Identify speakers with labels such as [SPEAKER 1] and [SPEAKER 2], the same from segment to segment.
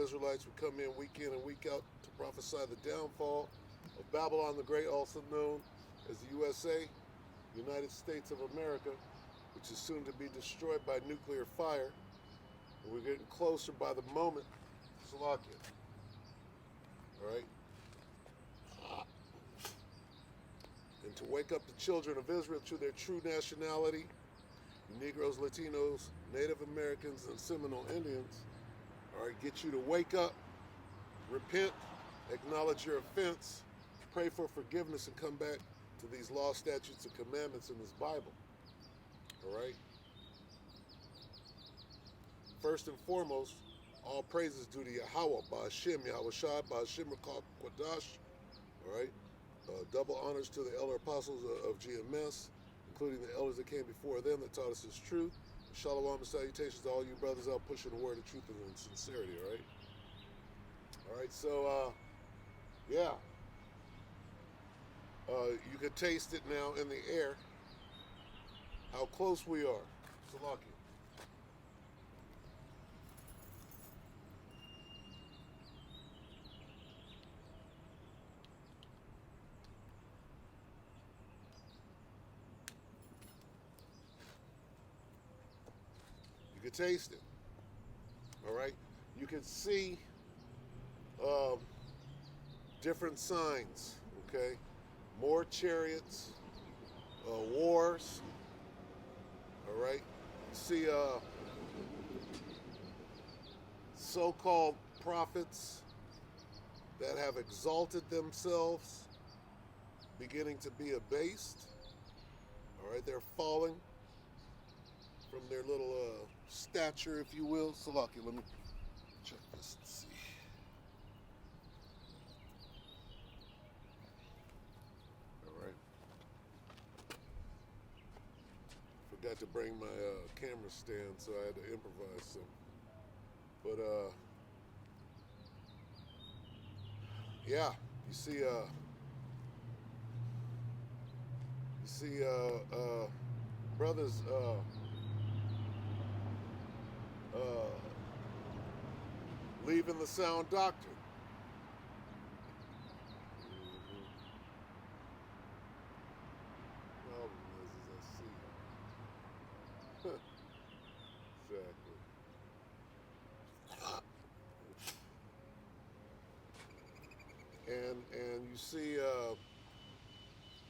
[SPEAKER 1] Israelites would come in week and week out to prophesy the downfall of Babylon the Great, also known as the USA, United States of America, which is soon to be destroyed by nuclear fire. And we're getting closer by the moment. Slovakia. All right? And to wake up the children of Israel to their true nationality, Negroes, Latinos, Native Americans, and Seminole Indians, all right, get you to wake up, repent, acknowledge your offense, pray for forgiveness, and come back to these law, statutes, and commandments in this Bible. All right? First and foremost, all praises due to Yahweh, Ba'ashem, Yahweh Shai, Ba'ashem Quadash. All right? Double honors to the elder apostles of GMS, including the elders that came before them that taught us His truth. Shalom and salutations to all you brothers out pushing the word of truth and sincerity, all right? All right, so, yeah. You can taste it now in the air, how close we are. Salaki. You can taste it, all right? You can see different signs, okay? More chariots, wars, all right? You see so-called prophets that have exalted themselves beginning to be abased, all right? They're falling from their little stature, if you will. Salaki, let me check this and see. All right. Forgot to bring my camera stand, so I had to improvise some. But yeah, you see brothers leaving the sound doctrine. Problem is I see. Exactly. And you see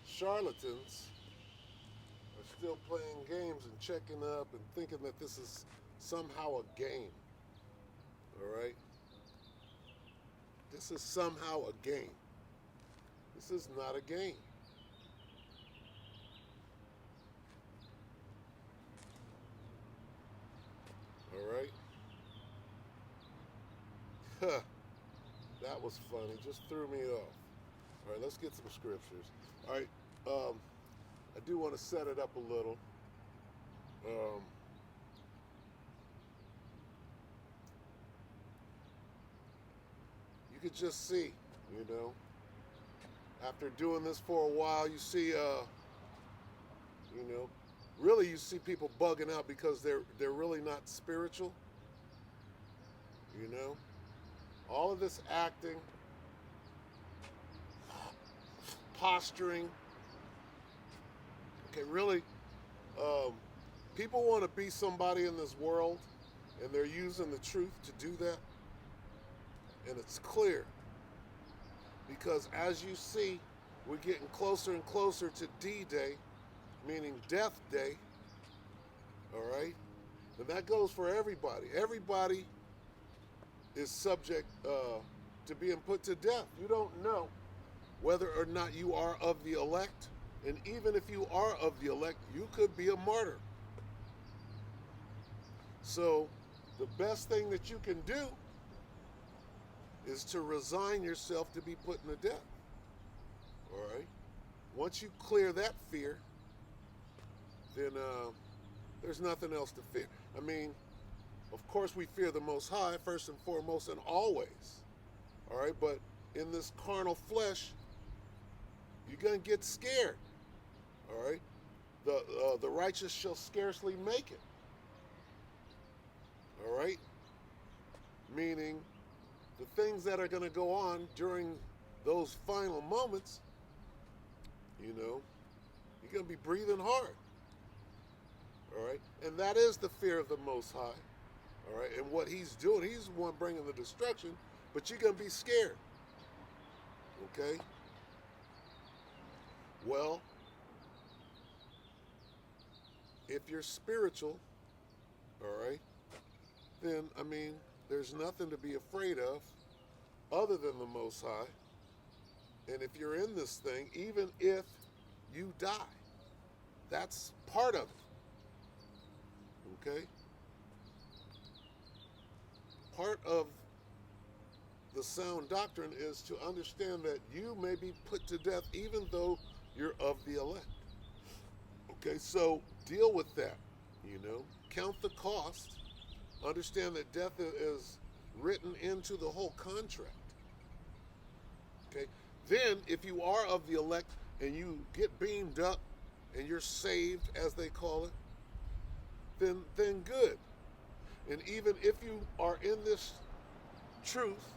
[SPEAKER 1] charlatans are still playing games and checking up and thinking that this is somehow a game. All right? This is somehow a game. This is not a game. All right? Huh. That was funny. Just threw me off. All right, let's get some scriptures. All right. I do want to set it up a little. You could just see, you know, after doing this for a while, you see, you know, really you see people bugging out because they're really not spiritual. You know, all of this acting, posturing. Okay, really, people want to be somebody in this world, and they're using the truth to do that. And it's clear, because as you see, we're getting closer and closer to D-Day, meaning Death Day. All right, and that goes for everybody. Everybody is subject to being put to death. You don't know whether or not you are of the elect. And even if you are of the elect, you could be a martyr. So the best thing that you can do is to resign yourself to be put to death. All right? Once you clear that fear, then there's nothing else to fear. I mean, of course we fear the Most High, first and foremost and always. All right? But in this carnal flesh, you're going to get scared. All right? The righteous shall scarcely make it. All right? Meaning, the things that are going to go on during those final moments, you know, you're going to be breathing hard. All right? And that is the fear of the Most High. All right? And what he's doing, he's the one bringing the destruction, but you're going to be scared. Okay? Well, if you're spiritual, all right, then, I mean, there's nothing to be afraid of other than the Most High. And if you're in this thing, even if you die, that's part of it. Okay? Part of the sound doctrine is to understand that you may be put to death even though you're of the elect. Okay, so deal with that, you know. Count the cost. Understand that death is written into the whole contract. Okay? Then, if you are of the elect and you get beamed up and you're saved, as they call it, then good. And even if you are in this truth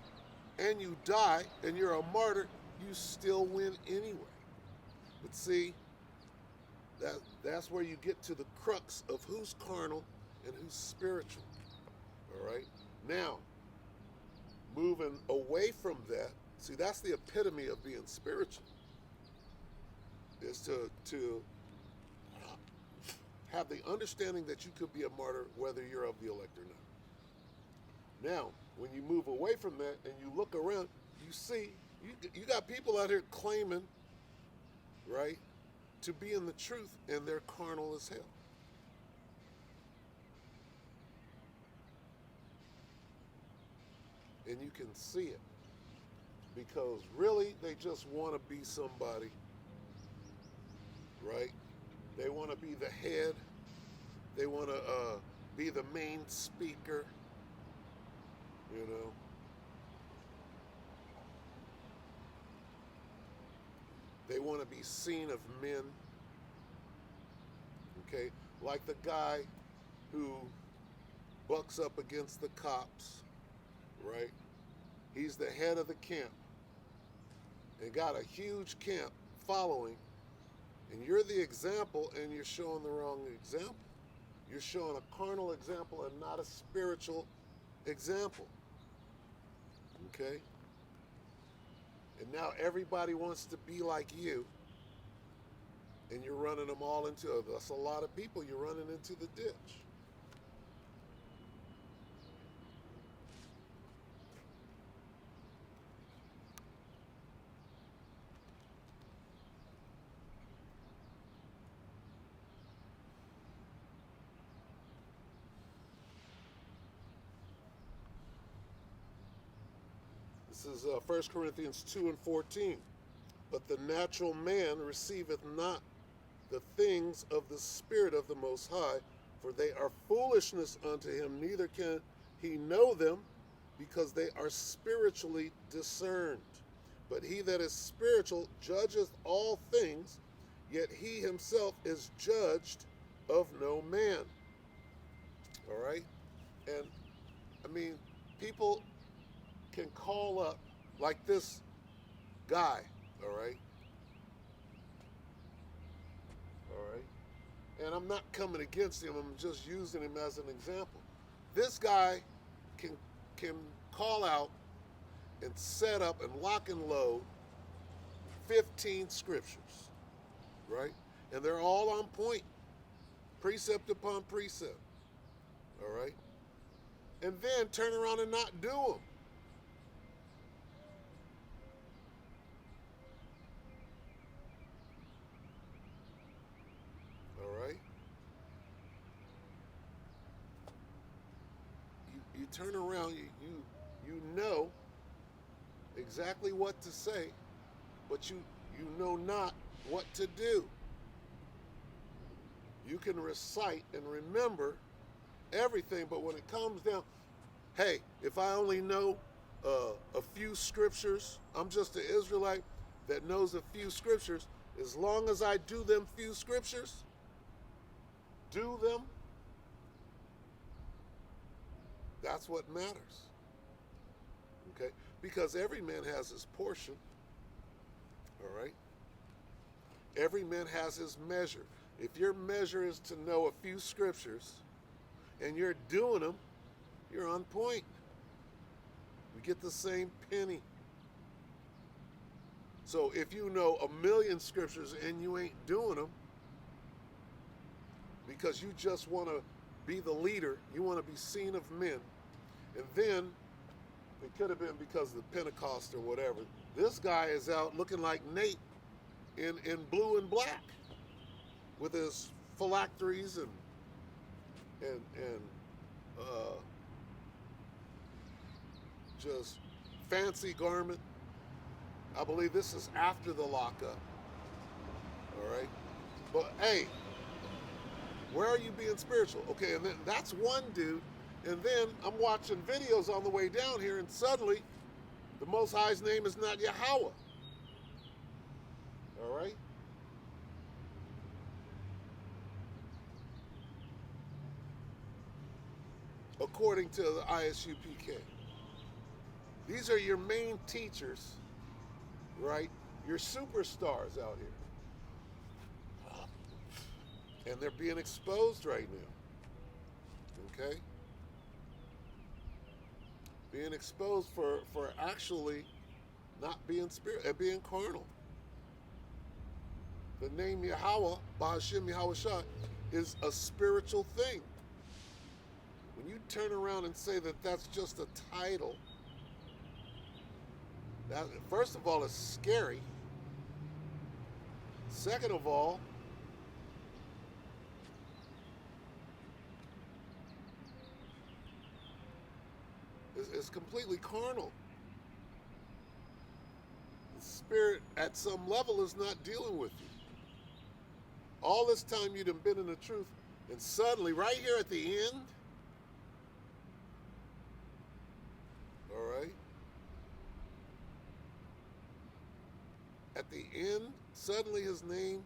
[SPEAKER 1] and you die and you're a martyr, you still win anyway. But see, that's where you get to the crux of who's carnal and who's spiritual. All right? Now, moving away from that, see, that's the epitome of being spiritual, is to have the understanding that you could be a martyr whether you're of the elect or not. Now, when you move away from that and you look around, you see, you got people out here claiming, right, to be in the truth, and they're carnal as hell. And you can see it. Because really, they just want to be somebody, right? They want to be the head. They want to be the main speaker, you know. They want to be seen of men, okay? Like the guy who bucks up against the cops, right? He's the head of the camp and got a huge camp following, and you're the example and you're showing the wrong example. You're showing a carnal example and not a spiritual example. Okay? And now everybody wants to be like you, and you're running them all into, that's a lot of people you're running into the ditch. This is 1 Corinthians 2 and 14. But the natural man receiveth not the things of the Spirit of the Most High, for they are foolishness unto him, neither can he know them, because they are spiritually discerned. But he that is spiritual judgeth all things, yet he himself is judged of no man. All right? And, I mean, people can call up like this guy, all right? All right? And I'm not coming against him, I'm just using him as an example. This guy can call out and set up and lock and load 15 scriptures, right? And they're all on point, precept upon precept, all right? And then turn around and not do them. You turn around, you know exactly what to say, but you know not what to do. You can recite and remember everything, but when it comes down, hey, if I only know a few scriptures, I'm just an Israelite that knows a few scriptures. As long as I do them few scriptures, do them, that's what matters. Okay? Because every man has his portion, all right? Every man has his measure. If your measure is to know a few scriptures and you're doing them, you're on point. You get the same penny. So if you know 1,000,000 scriptures and you ain't doing them because you just want to be the leader, you want to be seen of men, and then it could have been because of the Pentecost or whatever, this guy is out looking like Nate in blue and black with his phylacteries and just fancy garment. I believe this is after the lockup. All right. But hey, where are you being spiritual? Okay, and then that's one dude. And then I'm watching videos on the way down here, and suddenly the Most High's name is not Yahweh. All right. According to the ISUPK. These are your main teachers, right? Your superstars out here. And they're being exposed right now. Okay? Being exposed for actually not being being carnal. The name Yahweh, Bahashim Yahweh Shah, is a spiritual thing. When you turn around and say that that's just a title, that, first of all, is scary. Second of all, it's completely carnal. The spirit, at some level, is not dealing with you. All this time you'd have been in the truth, and suddenly, right here at the end, all right, at the end, suddenly his name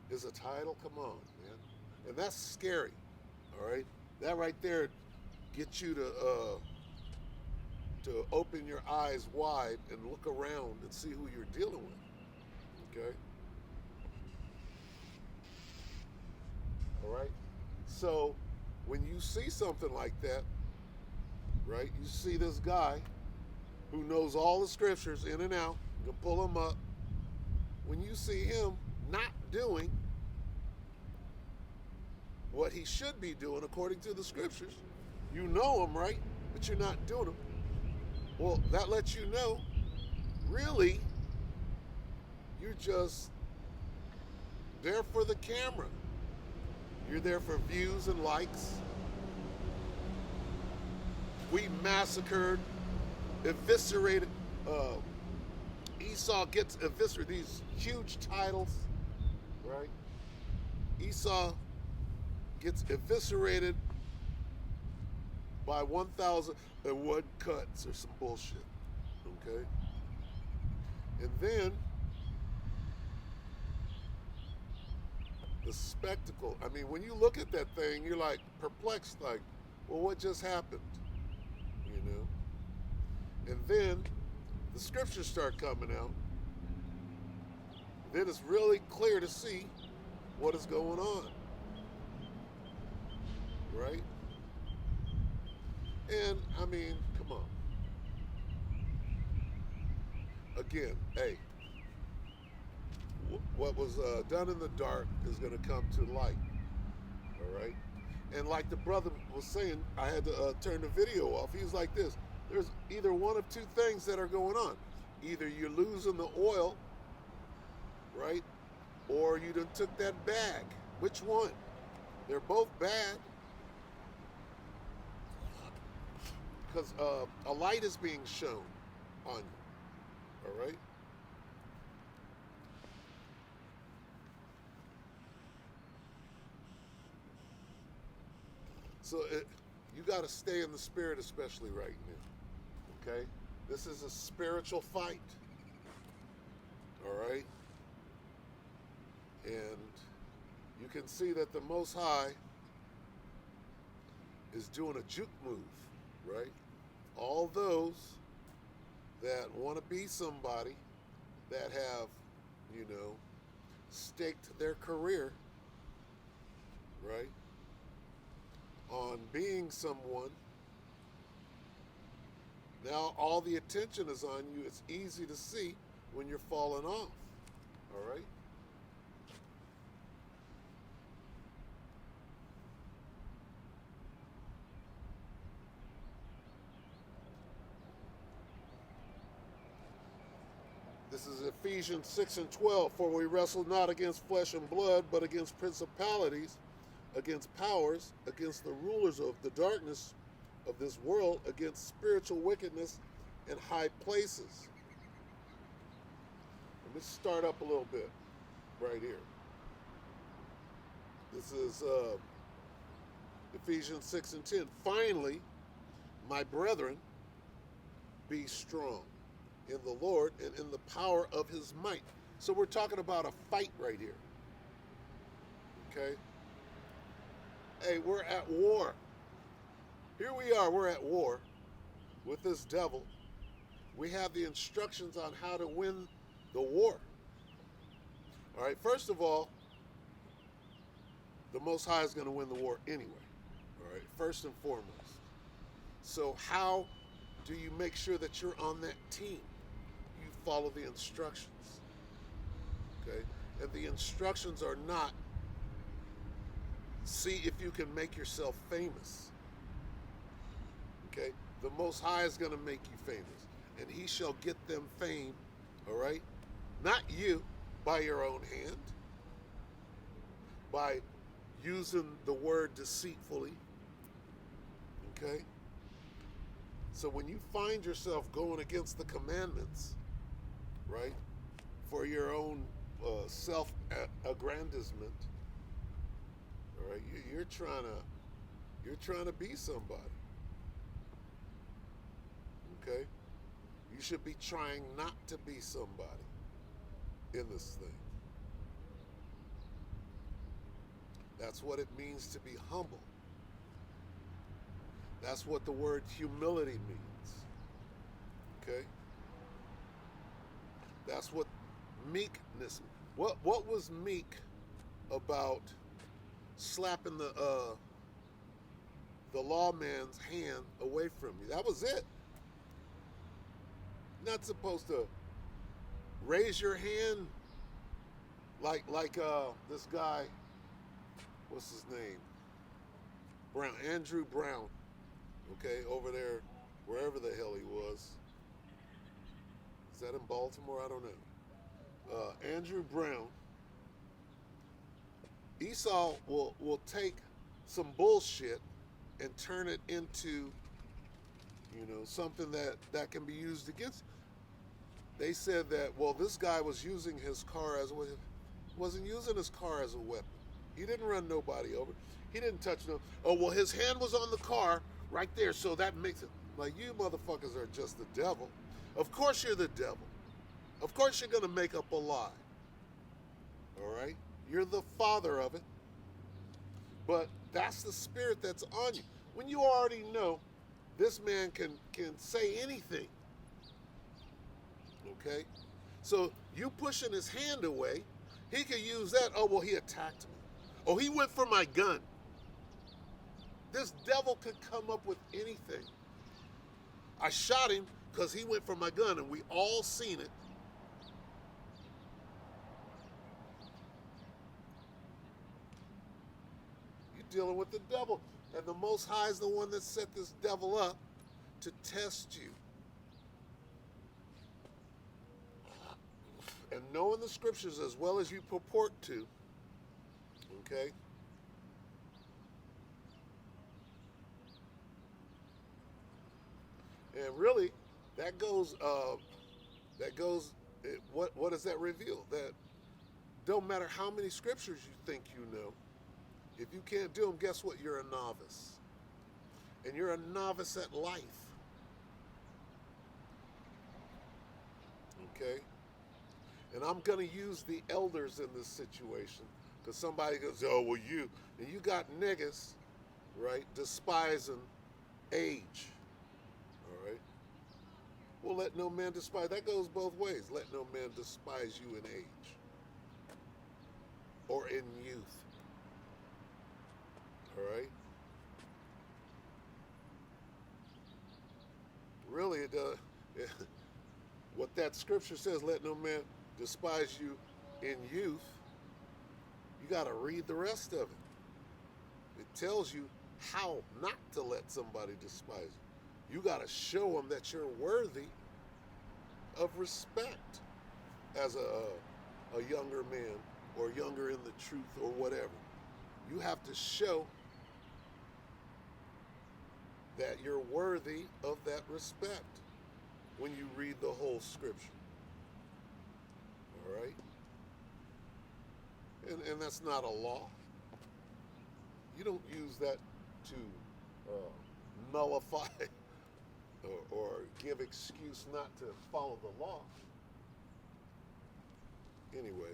[SPEAKER 1] is a title. Come on, man. And that's scary, all right? That right there gets you to open your eyes wide and look around and see who you're dealing with, okay? All right? So when you see something like that, right, you see this guy who knows all the scriptures in and out, you can pull him up. When you see him not doing what he should be doing according to the scriptures, you know him, right? But you're not doing them. Well, that lets you know, really, you're just there for the camera. You're there for views and likes. We massacred, eviscerated. Esau gets eviscerated. These huge titles, right? Esau gets eviscerated by 1,001 cuts or some bullshit, okay? And then the spectacle. I mean, when you look at that thing, you're like perplexed, like, well, what just happened? You know? And then the scriptures start coming out. Then it's really clear to see what is going on, right? And, I mean, come on. Again, hey, what was done in the dark is going to come to light, all right? And like the brother was saying, I had to turn the video off. He was like this. There's either one of two things that are going on. Either you're losing the oil, right? Or you done took that bag. Which one? They're both bad. Because a light is being shown on you, all right? So you got to stay in the spirit, especially right now, okay? This is a spiritual fight, all right? And you can see that the Most High is doing a juke move, right? All those that want to be somebody, that have, you know, staked their career, right, on being someone. Now all the attention is on you. It's easy to see when you're falling off. All right? This is Ephesians 6 and 12. For we wrestle not against flesh and blood, but against principalities, against powers, against the rulers of the darkness of this world, against spiritual wickedness in high places. Let me start up a little bit right here. This is Ephesians 6 and 10. Finally, my brethren, be strong in the Lord and in the power of his might. So we're talking about a fight right here. Okay? Hey, we're at war. Here we are, we're at war with this devil. We have the instructions on how to win the war. All right, first of all, the Most High is going to win the war anyway. All right, first and foremost. So how do you make sure that you're on that team? You follow the instructions. Okay? And the instructions are not see if you can make yourself famous. Okay? The Most High is going to make you famous. And he shall get them fame, all right? Not you, by your own hand, by using the word deceitfully. Okay? So when you find yourself going against the commandments, right, for your own self-aggrandizement, all right, you're trying to be somebody. Okay? You should be trying not to be somebody in this thing. That's what it means to be humble. That's what the word humility means. Okay? That's what meekness. What was meek about slapping the lawman's hand away from you? That was it. You're not supposed to raise your hand like this guy. What's his name? Brown, Andrew Brown. Okay, over there, wherever the hell he was. Is that in Baltimore? I don't know. Andrew Brown. Esau will take some bullshit and turn it into, something that can be used against. They said that, well, this guy was using his car wasn't using his car as a weapon. He didn't run nobody over. He didn't touch no. Oh, well, his hand was on the car right there, so that makes it. Like, you motherfuckers are just the devil. Of course you're the devil. Of course you're going to make up a lie. All right? You're the father of it. But that's the spirit that's on you. When you already know this man can say anything. Okay? So you pushing his hand away, he could use that. Oh, well, he attacked me. Oh, he went for my gun. This devil could come up with anything. I shot him because he went for my gun, and we all seen it. You're dealing with the devil. And the Most High is the one that set this devil up to test you. And knowing the scriptures as well as you purport to, okay? And really, what does that reveal? That don't matter how many scriptures you think you know, if you can't do them, guess what? You're a novice. And you're a novice at life. Okay? And I'm going to use the elders in this situation. Because somebody goes, oh, well, you. And you got niggas, right, despising age. All right? Well, let no man despise. That goes both ways. Let no man despise you in age or in youth. All right? Really, it does. What that scripture says, let no man despise you in youth, you got to read the rest of it. It tells you how not to let somebody despise you. You got to show them that you're worthy of respect as a younger man or younger in the truth or whatever. You have to show that you're worthy of that respect when you read the whole scripture. All right? And that's not a law. You don't use that to nullify or give excuse not to follow the law. Anyway,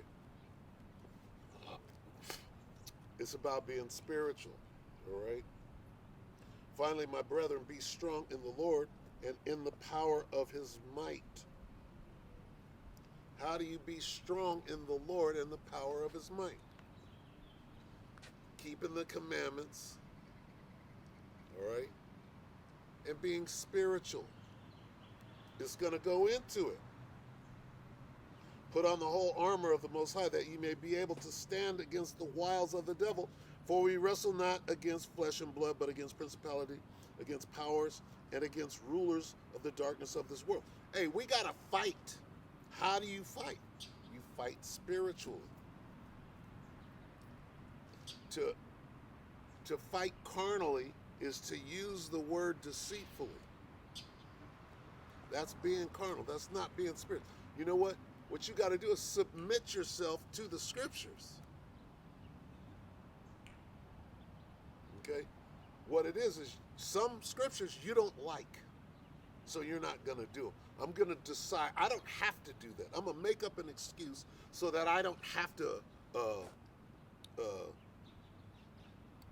[SPEAKER 1] it's about being spiritual, all right? Finally, my brethren, be strong in the Lord and in the power of his might. How do you be strong in the Lord and the power of his might? Keeping the commandments, all right? And being spiritual. It's going to go into it. Put on the whole armor of the Most High, that ye may be able to stand against the wiles of the devil. For we wrestle not against flesh and blood, but against principality, against powers, and against rulers of the darkness of this world. Hey, we got to fight. How do you fight? You fight spiritually. To fight carnally is to use the word deceitfully. That's being carnal. That's not being spiritual. You know what? What you got to do is submit yourself to the scriptures. Okay? What it is some scriptures you don't like. So you're not going to do them. I'm going to decide, I don't have to do that. I'm going to make up an excuse so that I don't have to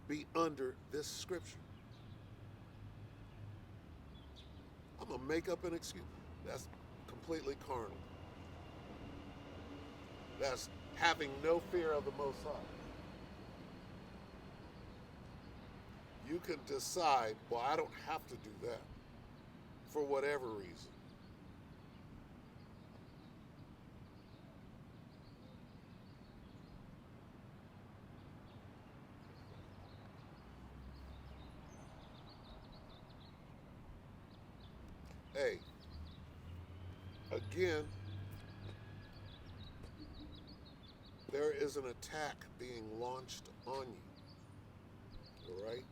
[SPEAKER 1] be under this scripture. I'm going to make up an excuse. That's completely carnal. That's having no fear of the Most High. You can decide, well, I don't have to do that for whatever reason. Hey, again, there is an attack being launched on you, all right?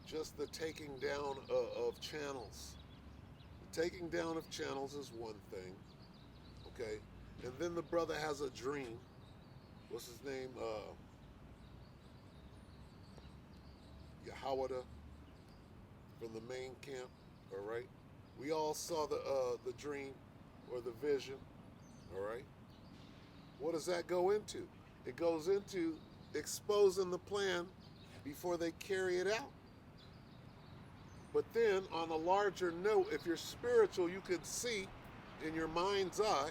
[SPEAKER 1] Just the taking down of channels. The taking down of channels is one thing, okay? And then the brother has a dream. What's his name? Yahawada from the main camp, all right? We all saw the dream or the vision, all right? What does that go into? It goes into exposing the plan before they carry it out. But then, on a larger note, if you're spiritual, you could see in your mind's eye,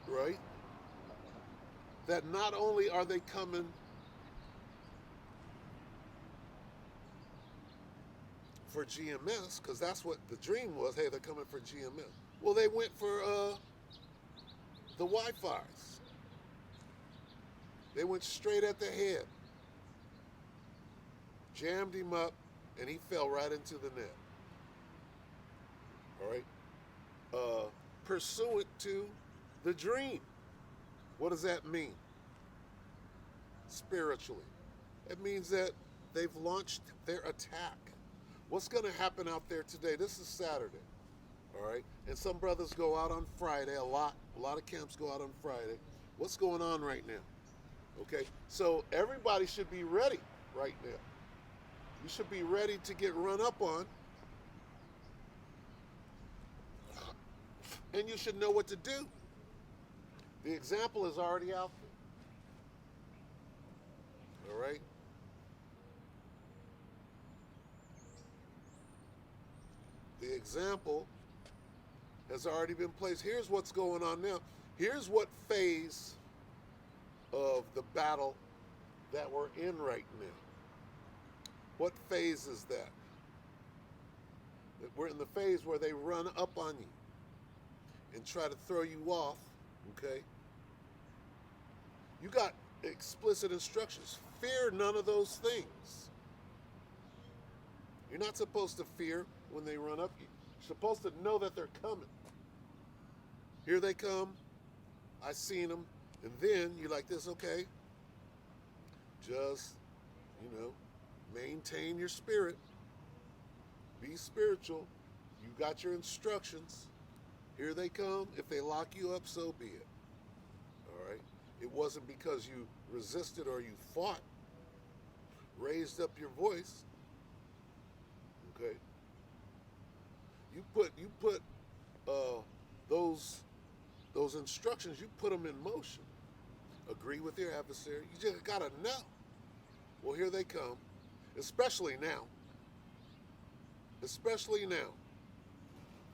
[SPEAKER 1] right, that not only are they coming for GMS, because that's what the dream was, hey, they're coming for GMS. Well, they went for the Wi-Fi's. They went straight at the head, jammed him up, and he fell right into the net. All right? Pursuant to the dream. What does that mean? Spiritually. It means that they've launched their attack. What's going to happen out there today? This is Saturday. All right? And some brothers go out on Friday. A lot of camps go out on Friday. What's going on right now? Okay? So everybody should be ready right now. You should be ready to get run up on. And you should know what to do. The example is already out there. All right? example has already been placed. Here's what's going on now. Here's what phase of the battle that we're in right now. What phase is that? We're in the phase where they run up on you and try to throw you off, okay? You got explicit instructions. Fear none of those things. You're not supposed to fear when they run up you. You're supposed to know that they're coming. Here they come. I seen them. And then you're like this, okay? Just, maintain your spirit. Be spiritual. You got your instructions. Here they come. If they lock you up, so be it. All right? It wasn't because you resisted or you fought, raised up your voice. Okay? You put those instructions, you put them in motion. Agree with your adversary. You just gotta know. Well, here they come. Especially now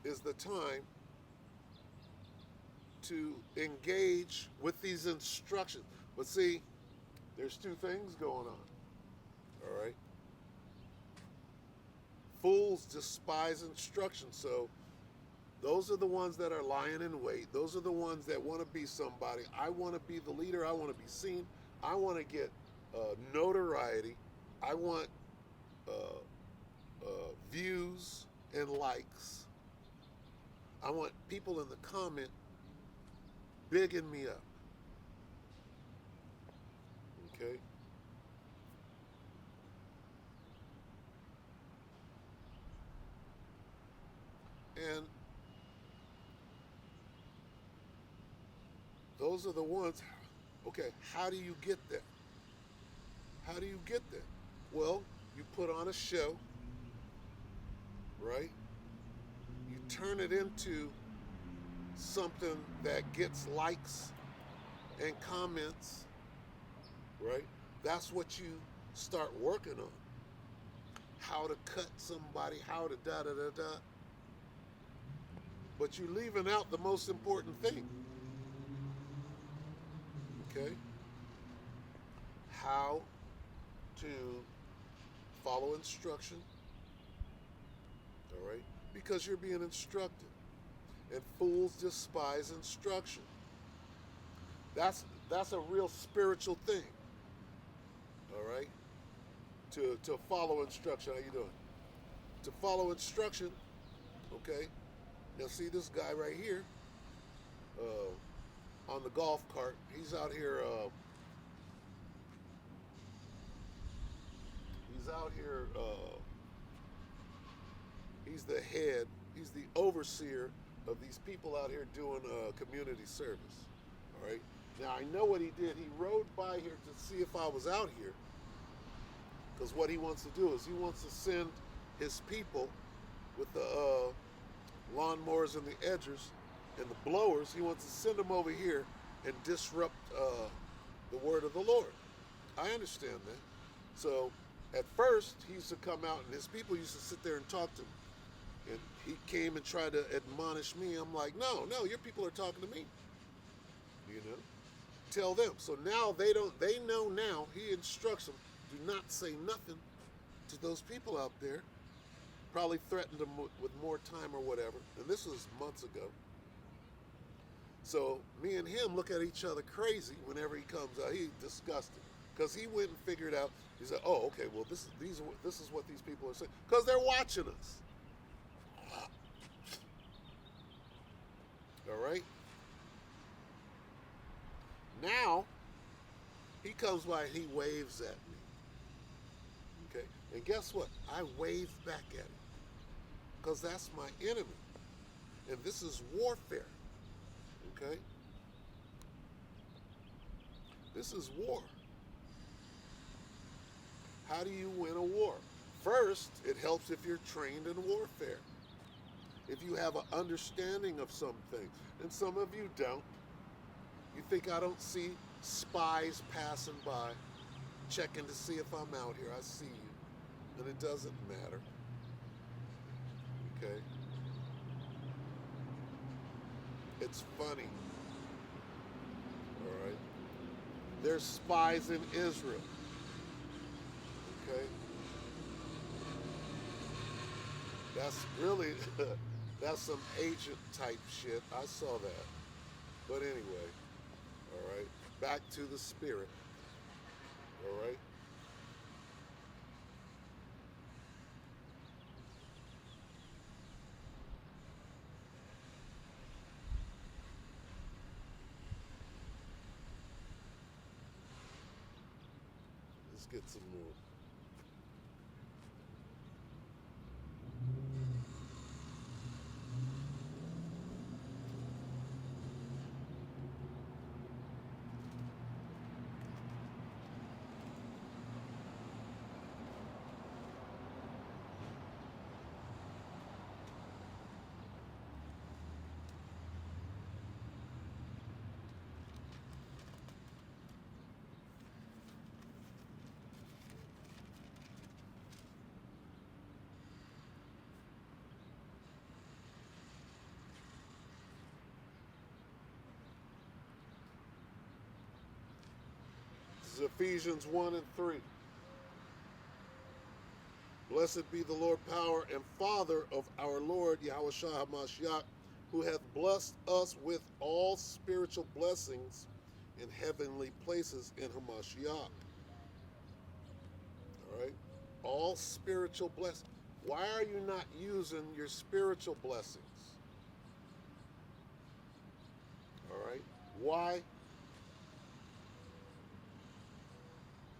[SPEAKER 1] is the time to engage with these instructions. But see, there's two things going on. All right? Fools despise instruction. So those are the ones that are lying in wait. Those are the ones that want to be somebody. I want to be the leader. I want to be seen. I want to get notoriety. I want views and likes. I want people in the comment bigging me up. Okay? And those are the ones, okay, how do you get there? How do you get there? Well, you put on a show, right? You turn it into something that gets likes and comments, right? That's what you start working on. How to cut somebody, how to da-da-da-da. But you're leaving out the most important thing. Okay? How to follow instruction. All right? Because you're being instructed. And fools despise instruction. That's a real spiritual thing. All right? To follow instruction. How you doing? To follow instruction, okay? Now see this guy right here on the golf cart. He's out here. He's the head. He's the overseer of these people out here doing community service. All right. Now I know what he did. He rode by here to see if I was out here. Because what he wants to do is he wants to send his people with the lawnmowers and the edgers and the blowers. He wants to send them over here and disrupt the word of the Lord. I understand that. So at first he used to come out and his people used to sit there and talk to him. And he came and tried to admonish me. I'm like, no, your people are talking to me. Tell them. So now they know now. He instructs them, do not say nothing to those people out there. Probably threatened them with more time or whatever. And this was months ago. So me and him look at each other crazy whenever he comes out. He's disgusted. Because he went and figured out, he said, oh, okay, well, this is what these people are saying. Because they're watching us. All right? Now, he comes by and he waves at me. Okay? And guess what? I wave back at him. Because that's my enemy. And this is warfare. Okay? This is war. How do you win a war? First, it helps if you're trained in warfare. If you have an understanding of some things. And some of you don't. You think I don't see spies passing by, checking to see if I'm out here. I see you. And it doesn't matter. Okay? It's funny. All right. There's spies in Israel. Okay. That's really that's some agent type shit. I saw that. But anyway, all right. Back to the spirit. All right. Let's get some more. This is Ephesians 1 and 3. Blessed be the Lord, power and Father of our Lord Yahushua HaMashiach, who hath blessed us with all spiritual blessings in heavenly places in Hamashiach. All right? All spiritual blessings. Why are you not using your spiritual blessings? All right? Why?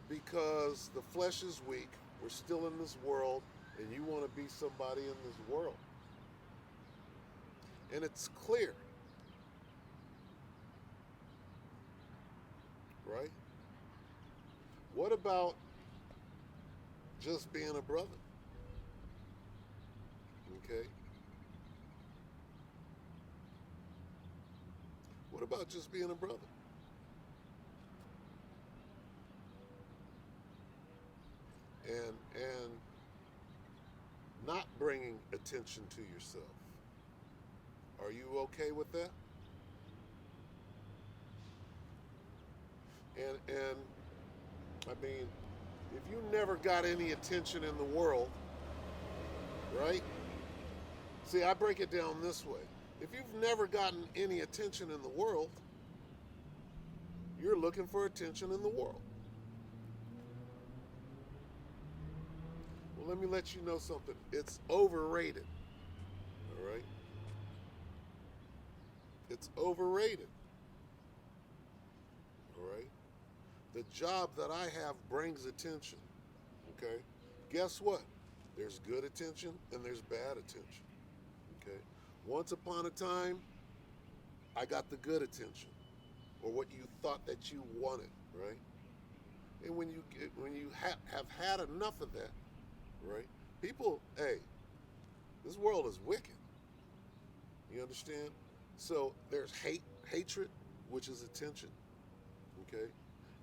[SPEAKER 1] Because the flesh is weak. We're still in this world, and you want to be somebody in this world. And it's clear. Right? What about just being a brother? Okay? What about just being a brother? And not bringing attention to yourself. Are you okay with that? And I mean, if you never got any attention in the world, right? See, I break it down this way. If you've never gotten any attention in the world, you're looking for attention in the world. Well, let me let you know something. It's overrated. All right? It's overrated. All right? The job that I have brings attention. Okay? Guess what? There's good attention and there's bad attention. Okay? Once upon a time, I got the good attention, or what you thought that you wanted, right? And when you have had enough of that, right? People, hey, this world is wicked. You understand? So there's hatred, which is attention. Okay?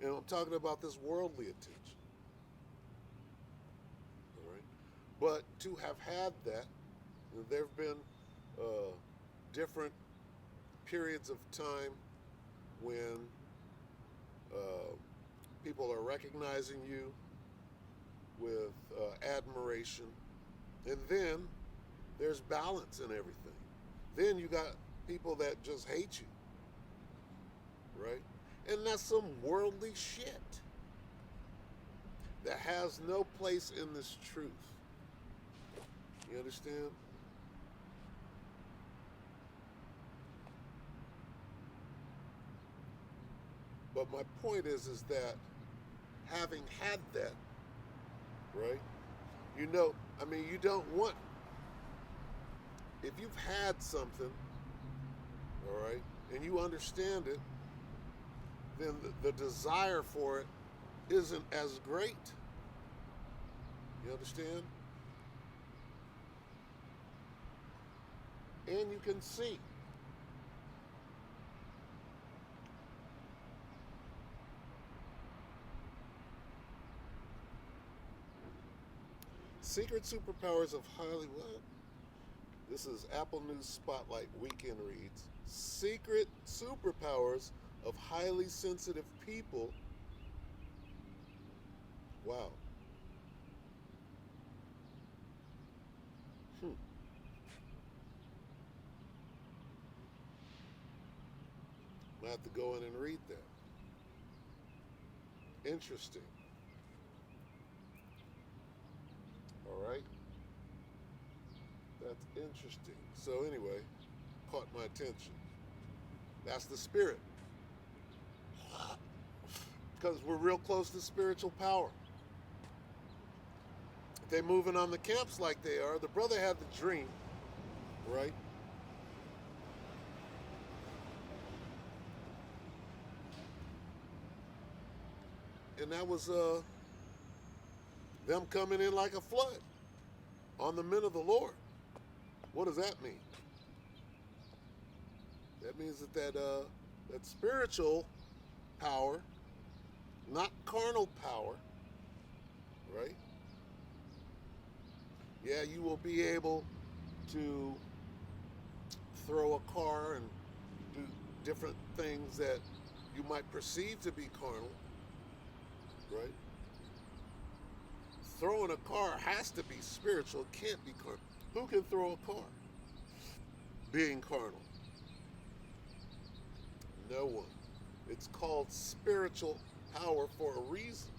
[SPEAKER 1] And I'm talking about this worldly attention. All right? But to have had that, there have been different periods of time when people are recognizing you with admiration, and then there's balance in everything. Then you got people that just hate you, right? And that's some worldly shit that has no place in this truth. You understand? But my point is that having had that, right? You know, I mean, you don't want, if you've had something, all right, and you understand it, then the desire for it isn't as great. You understand? And you can see. Secret superpowers of Hollywood. This is Apple News Spotlight Weekend Reads. Secret superpowers of highly sensitive people. Wow. I have to go in and read that. Interesting. All right. That's interesting. So anyway, caught my attention. That's the spirit. Because we're real close to spiritual power. If they're moving on the camps like they are, the brother had the dream, right? And that was them coming in like a flood on the men of the Lord. What does that mean? That means that spiritual power, not carnal power, right? Yeah, you will be able to throw a car and do different things that you might perceive to be carnal, right? Throwing a car has to be spiritual. It can't be carnal. Who can throw a car being carnal? No one. It's called spiritual power for a reason.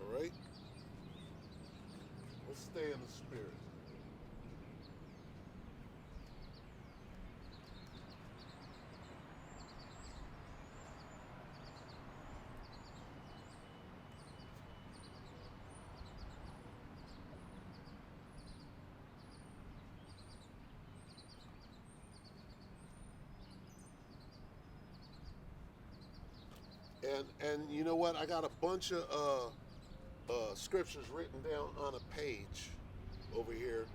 [SPEAKER 1] All right? Let's stay in the spirit. And you know what? I got a bunch of scriptures written down on a page over here,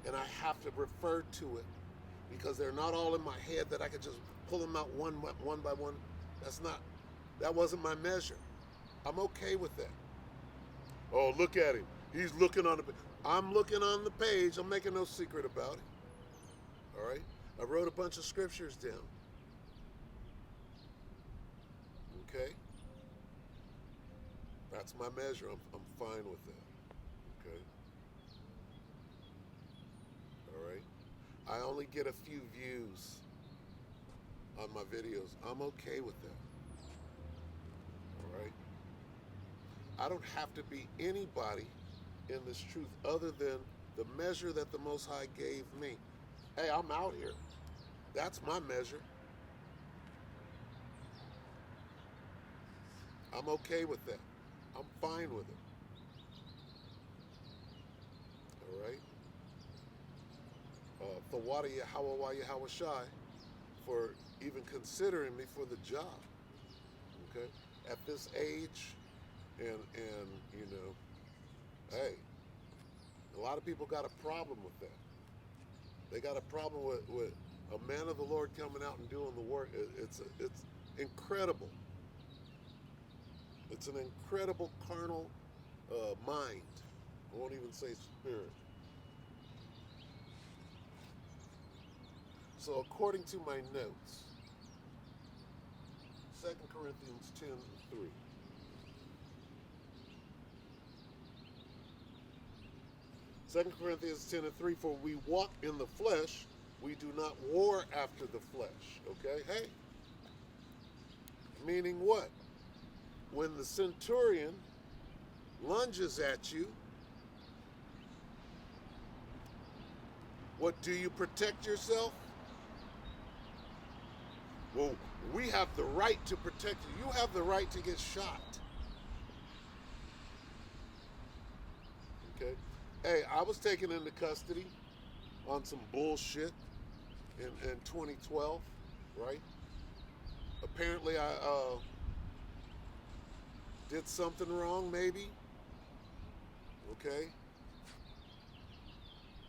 [SPEAKER 1] and I have to refer to it because they're not all in my head that I could just pull them out one by one. That wasn't my measure. I'm okay with that. Oh, look at him. He's looking on the page. I'm looking on the page. I'm making no secret about it. All right? I wrote a bunch of scriptures down. Okay? That's my measure. I'm fine with that. Okay? All right? I only get a few views on my videos. I'm okay with that. All right? I don't have to be anybody in this truth other than the measure that the Most High gave me. Hey, I'm out here. That's my measure. I'm okay with that. I'm fine with it. All right? Thawada Yahweh Yahweh Shai for even considering me for the job. Okay? At this age, and you know, hey, a lot of people got a problem with that. They got a problem with a man of the Lord coming out and doing the work. It's incredible. It's an incredible carnal mind. I won't even say spirit. So according to my notes, 2 Corinthians 10:3. 2 Corinthians 10:3, for we walk in the flesh, we do not war after the flesh. Okay? Hey. Meaning what? When the centurion lunges at you, what do you protect yourself? Well, we have the right to protect you. You have the right to get shot. Okay? Hey, I was taken into custody on some bullshit in 2012, right? Apparently I did something wrong, maybe. Okay?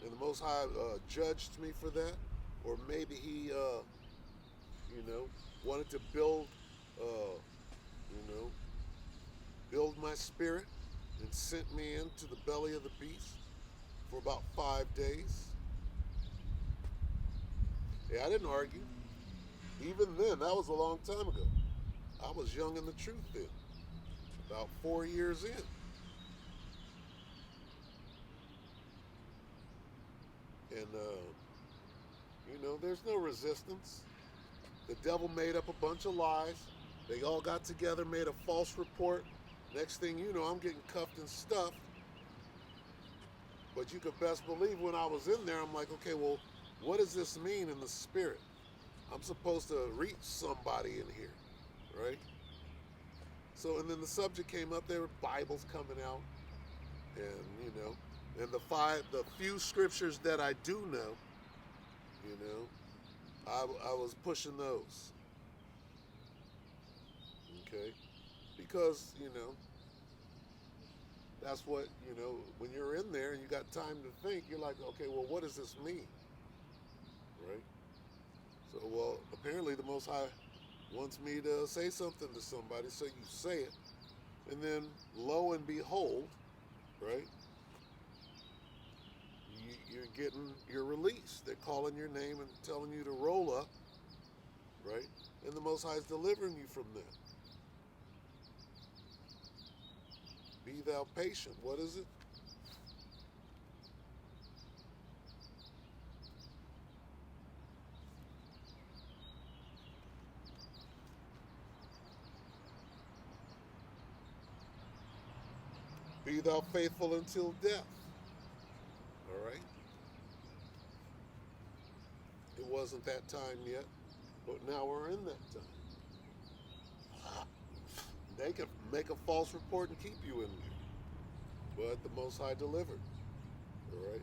[SPEAKER 1] And the Most High judged me for that. Or maybe he, wanted to build my spirit and sent me into the belly of the beast for about 5 days. Yeah, I didn't argue. Even then, that was a long time ago. I was young in the truth then, about 4 years in. And, there's no resistance. The devil made up a bunch of lies. They all got together, made a false report. Next thing you know, I'm getting cuffed and stuffed. But you could best believe when I was in there, I'm like, okay, well, what does this mean in the spirit? I'm supposed to reach somebody in here, right? So, and then the subject came up. There were Bibles coming out, and the few scriptures that I do know, I was pushing those, okay, because that's what when you're in there and you got time to think, you're like, okay, well, what does this mean, right? So, well, apparently the Most High wants me to say something to somebody, so you say it, and then lo and behold, right? You're released. They're calling your name and telling you to roll up, right? And the Most High is delivering you from that. Be thou patient. What is it? Be thou faithful until death. All right? It wasn't that time yet, but now we're in that time. They can make a false report and keep you in there, but the Most High delivered. All right?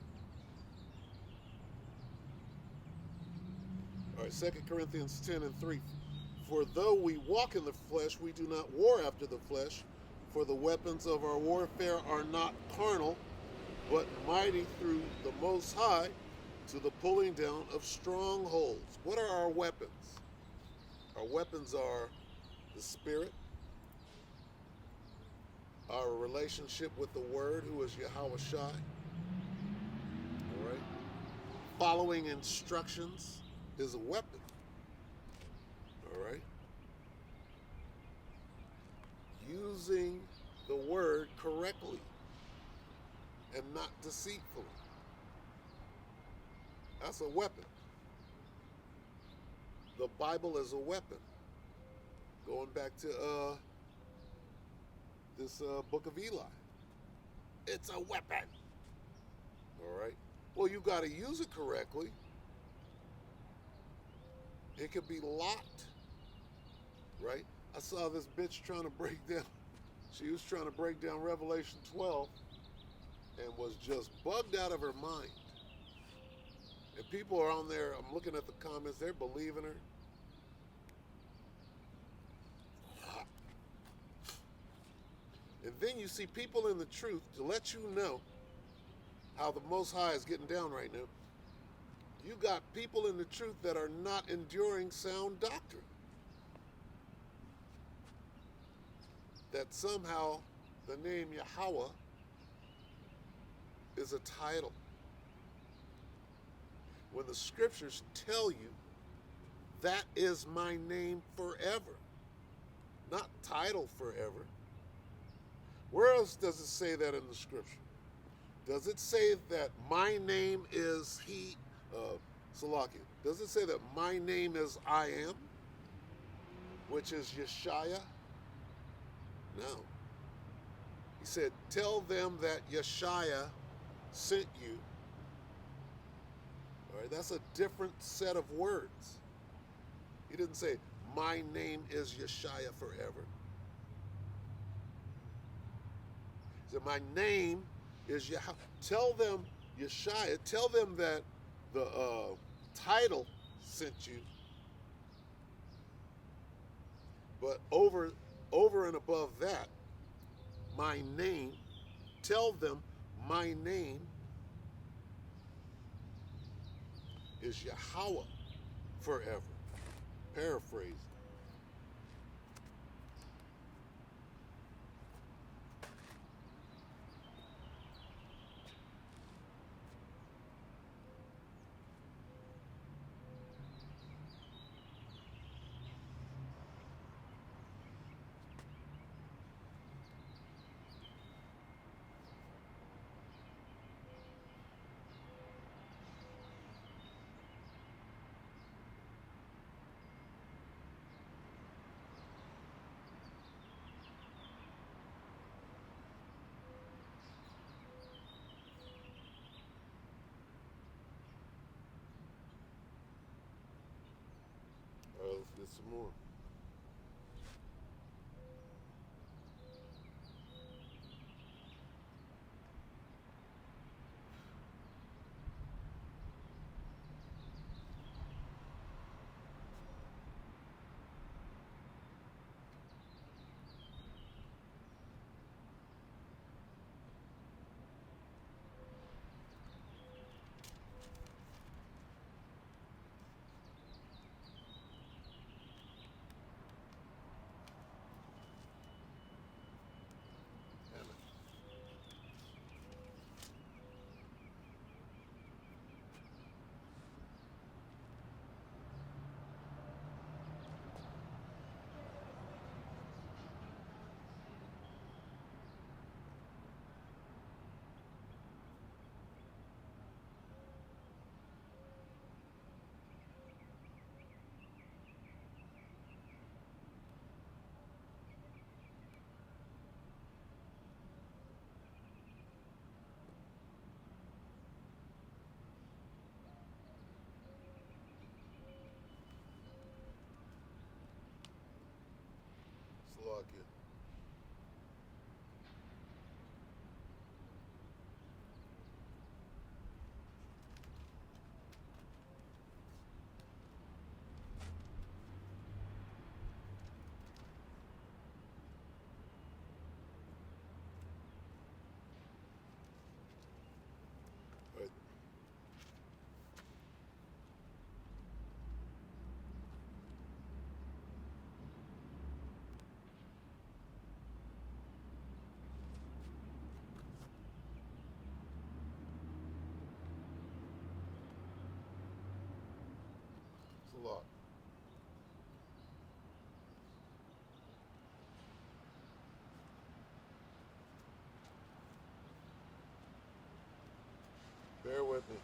[SPEAKER 1] All right, 2 Corinthians 10:3. For though we walk in the flesh, we do not war after the flesh, for the weapons of our warfare are not carnal, but mighty through the Most High to the pulling down of strongholds. What are our weapons? Our weapons are the Spirit, our relationship with the Word, who is Yahweh Shai. All right? Following instructions is a weapon. All right? Using the Word correctly and not deceitfully. That's a weapon. The Bible is a weapon. Going back to this book of Eli. It's a weapon. All right? Well, you got to use it correctly. It could be locked, right? I saw this bitch trying to break down. She was trying to break down Revelation 12 and was just bugged out of her mind. And people are on there, I'm looking at the comments, they're believing her. And then you see people in the truth to let you know how the Most High is getting down right now. You got people in the truth that are not enduring sound doctrine. That somehow the name Yahweh is a title. When the scriptures tell you that is my name forever, not title forever. Where else does it say that in the scripture? Does it say that my name is he, Salakia? Does it say that my name is I am, which is Yeshaya? No. He said, tell them that Yeshaya sent you. All right, that's a different set of words. He didn't say, my name is Yeshaya forever. He said, my name is Yahweh. Tell them, Yeshaya, tell them that the title sent you. But over and above that, my name, tell them my name is Yahweh forever. Paraphrase. Get some more. Damn it. Slovakia. Right. It's a lot. Bear with me.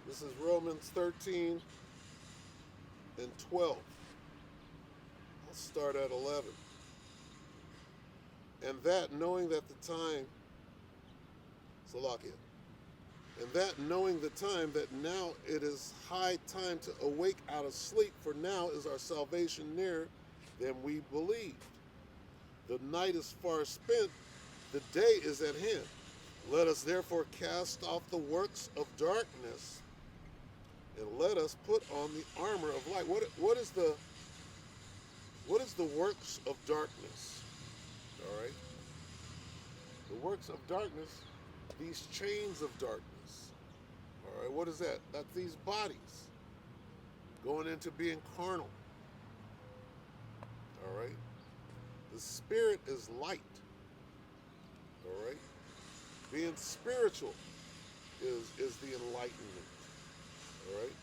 [SPEAKER 1] This is Romans 13 and 12. I'll start at 11. And that knowing that the time, Salakia, and that knowing the time, that now it is high time to awake out of sleep, for now is our salvation nearer than we believed. The night is far spent, the day is at hand. Let us therefore cast off the works of darkness, and let us put on the armor of light. What is the works of darkness? All right. The works of darkness, these chains of darkness. All right, what is that? That's these bodies going into being carnal. All right. The spirit is light. All right. Being spiritual is the enlightenment. All right.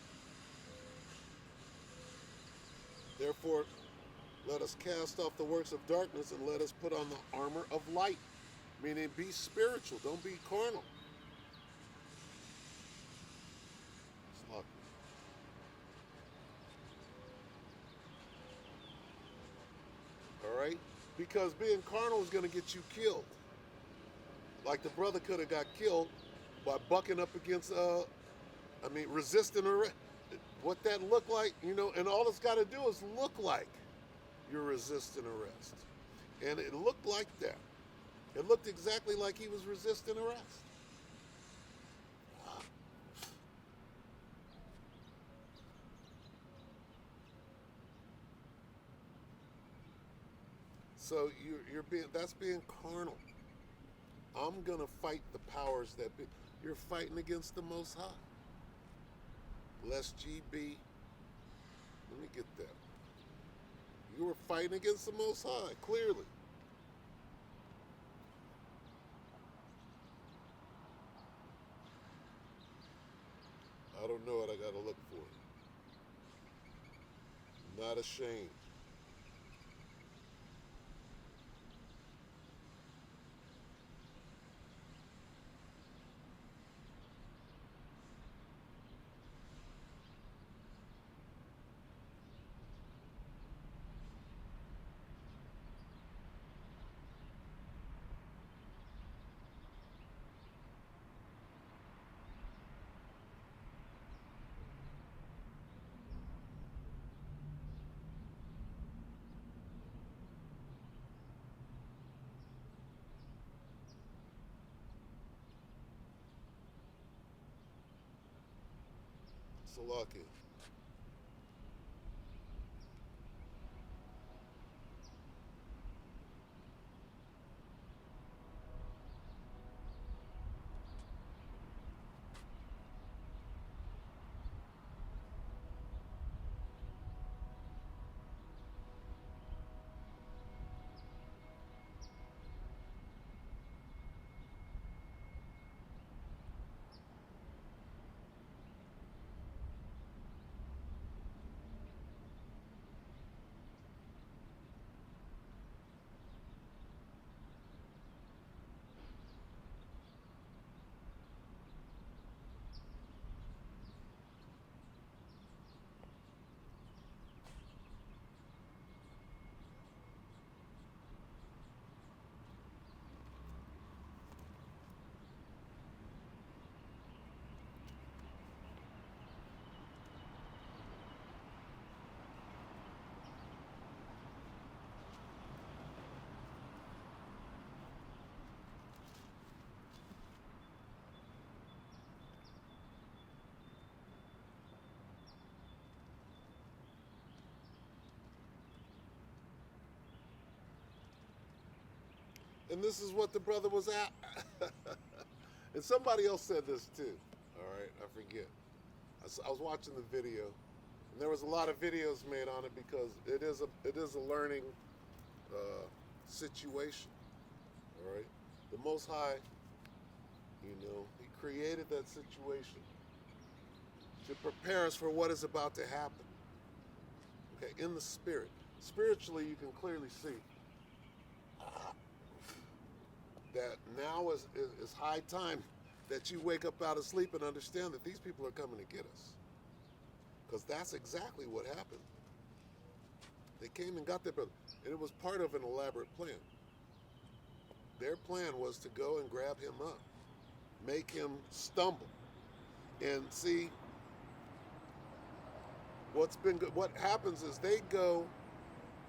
[SPEAKER 1] Therefore, let us cast off the works of darkness and let us put on the armor of light. Meaning, be spiritual. Don't be carnal. All right? Because being carnal is going to get you killed. Like the brother could have got killed by bucking up against, resisting arrest. What that looked like, and all it's got to do is look like you're resisting arrest. And it looked like that. It looked exactly like he was resisting arrest. So that's being carnal. I'm gonna fight the powers that be. You're fighting against the Most High. Lest ye be. Let me get that. You were fighting against the Most High, clearly. I don't know what I gotta look for. Not ashamed. Salaki. And this is what the brother was at. And somebody else said this too. All right, I forget. I was watching the video, and there was a lot of videos made on it because it is a learning situation. All right, the Most High, He created that situation to prepare us for what is about to happen. Okay, in the spirit, spiritually, you can clearly see that now is high time that you wake up out of sleep and understand that these people are coming to get us. Because that's exactly what happened. They came and got their brother. And it was part of an elaborate plan. Their plan was to go and grab him up, make him stumble. And see, what happens is they go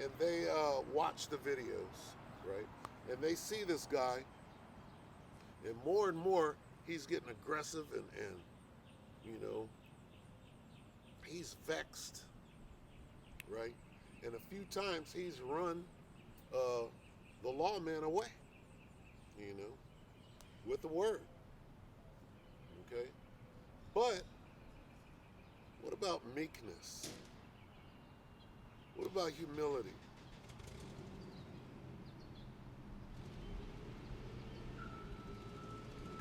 [SPEAKER 1] and they watch the videos, right? And they see this guy, and more, he's getting aggressive and he's vexed, right? And a few times he's run the lawman away, with the word, okay? But what about meekness? What about humility?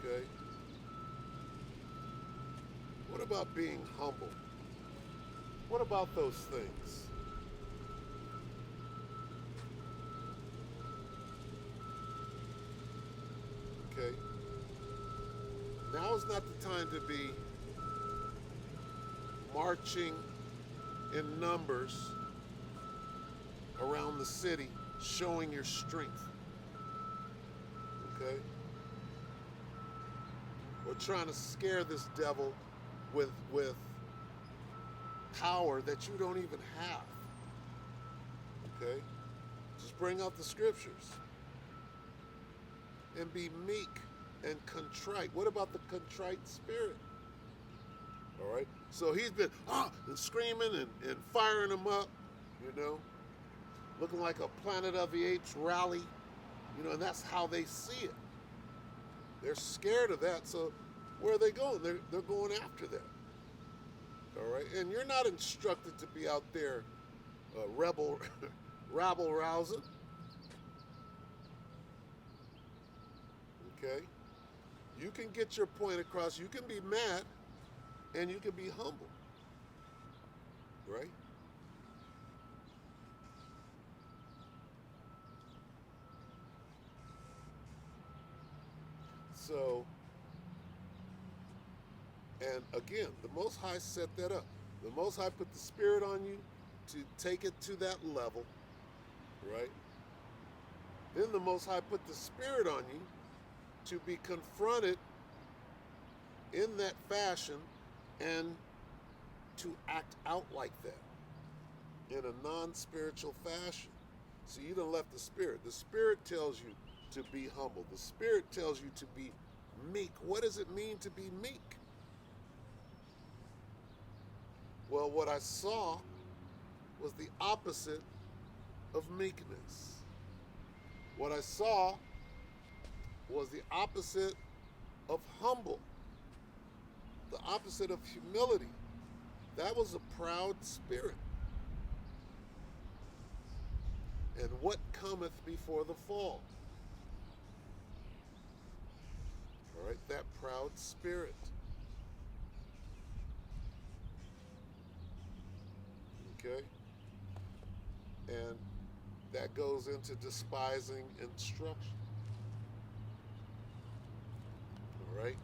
[SPEAKER 1] Okay? What about being humble? What about those things? Okay? Now is not the time to be marching in numbers around the city showing your strength. Okay? Or trying to scare this devil with power that you don't even have. Okay? Just bring out the scriptures. And be meek and contrite. What about the contrite spirit? All right? So he's been and screaming and firing them up, looking like a Planet of the Apes rally, and that's how they see it. They're scared of that, so where are they going? They're going after that. All right? And you're not instructed to be out there rabble rousing. Okay? You can get your point across. You can be mad and you can be humble. Right? So, and again, the Most High set that up. The Most High put the Spirit on you to take it to that level, right? Then the Most High put the Spirit on you to be confronted in that fashion and to act out like that in a non-spiritual fashion. So you done left the Spirit. The Spirit tells you to be humble. The Spirit tells you to be meek. What does it mean to be meek? Well, what I saw was the opposite of meekness. What I saw was the opposite of humble, the opposite of humility. That was a proud spirit. And what cometh before the fall? All right, that proud spirit. Okay? And that goes into despising instruction. All right?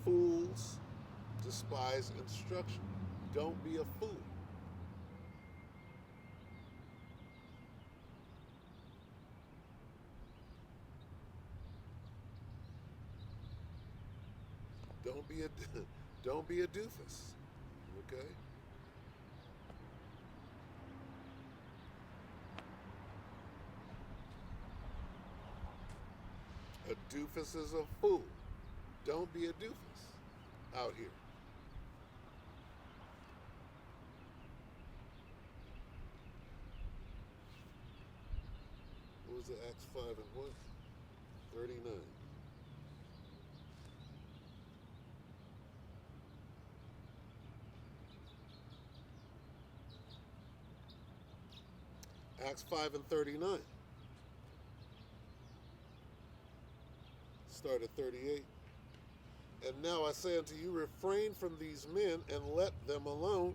[SPEAKER 1] Fools despise instruction. Don't be a fool. Don't be a doofus. Okay? A doofus is a fool. Don't be a doofus out here. What was it? Acts 5 and what? 39. Acts 5 and 39. Start at 38. And now I say unto you, refrain from these men and let them alone.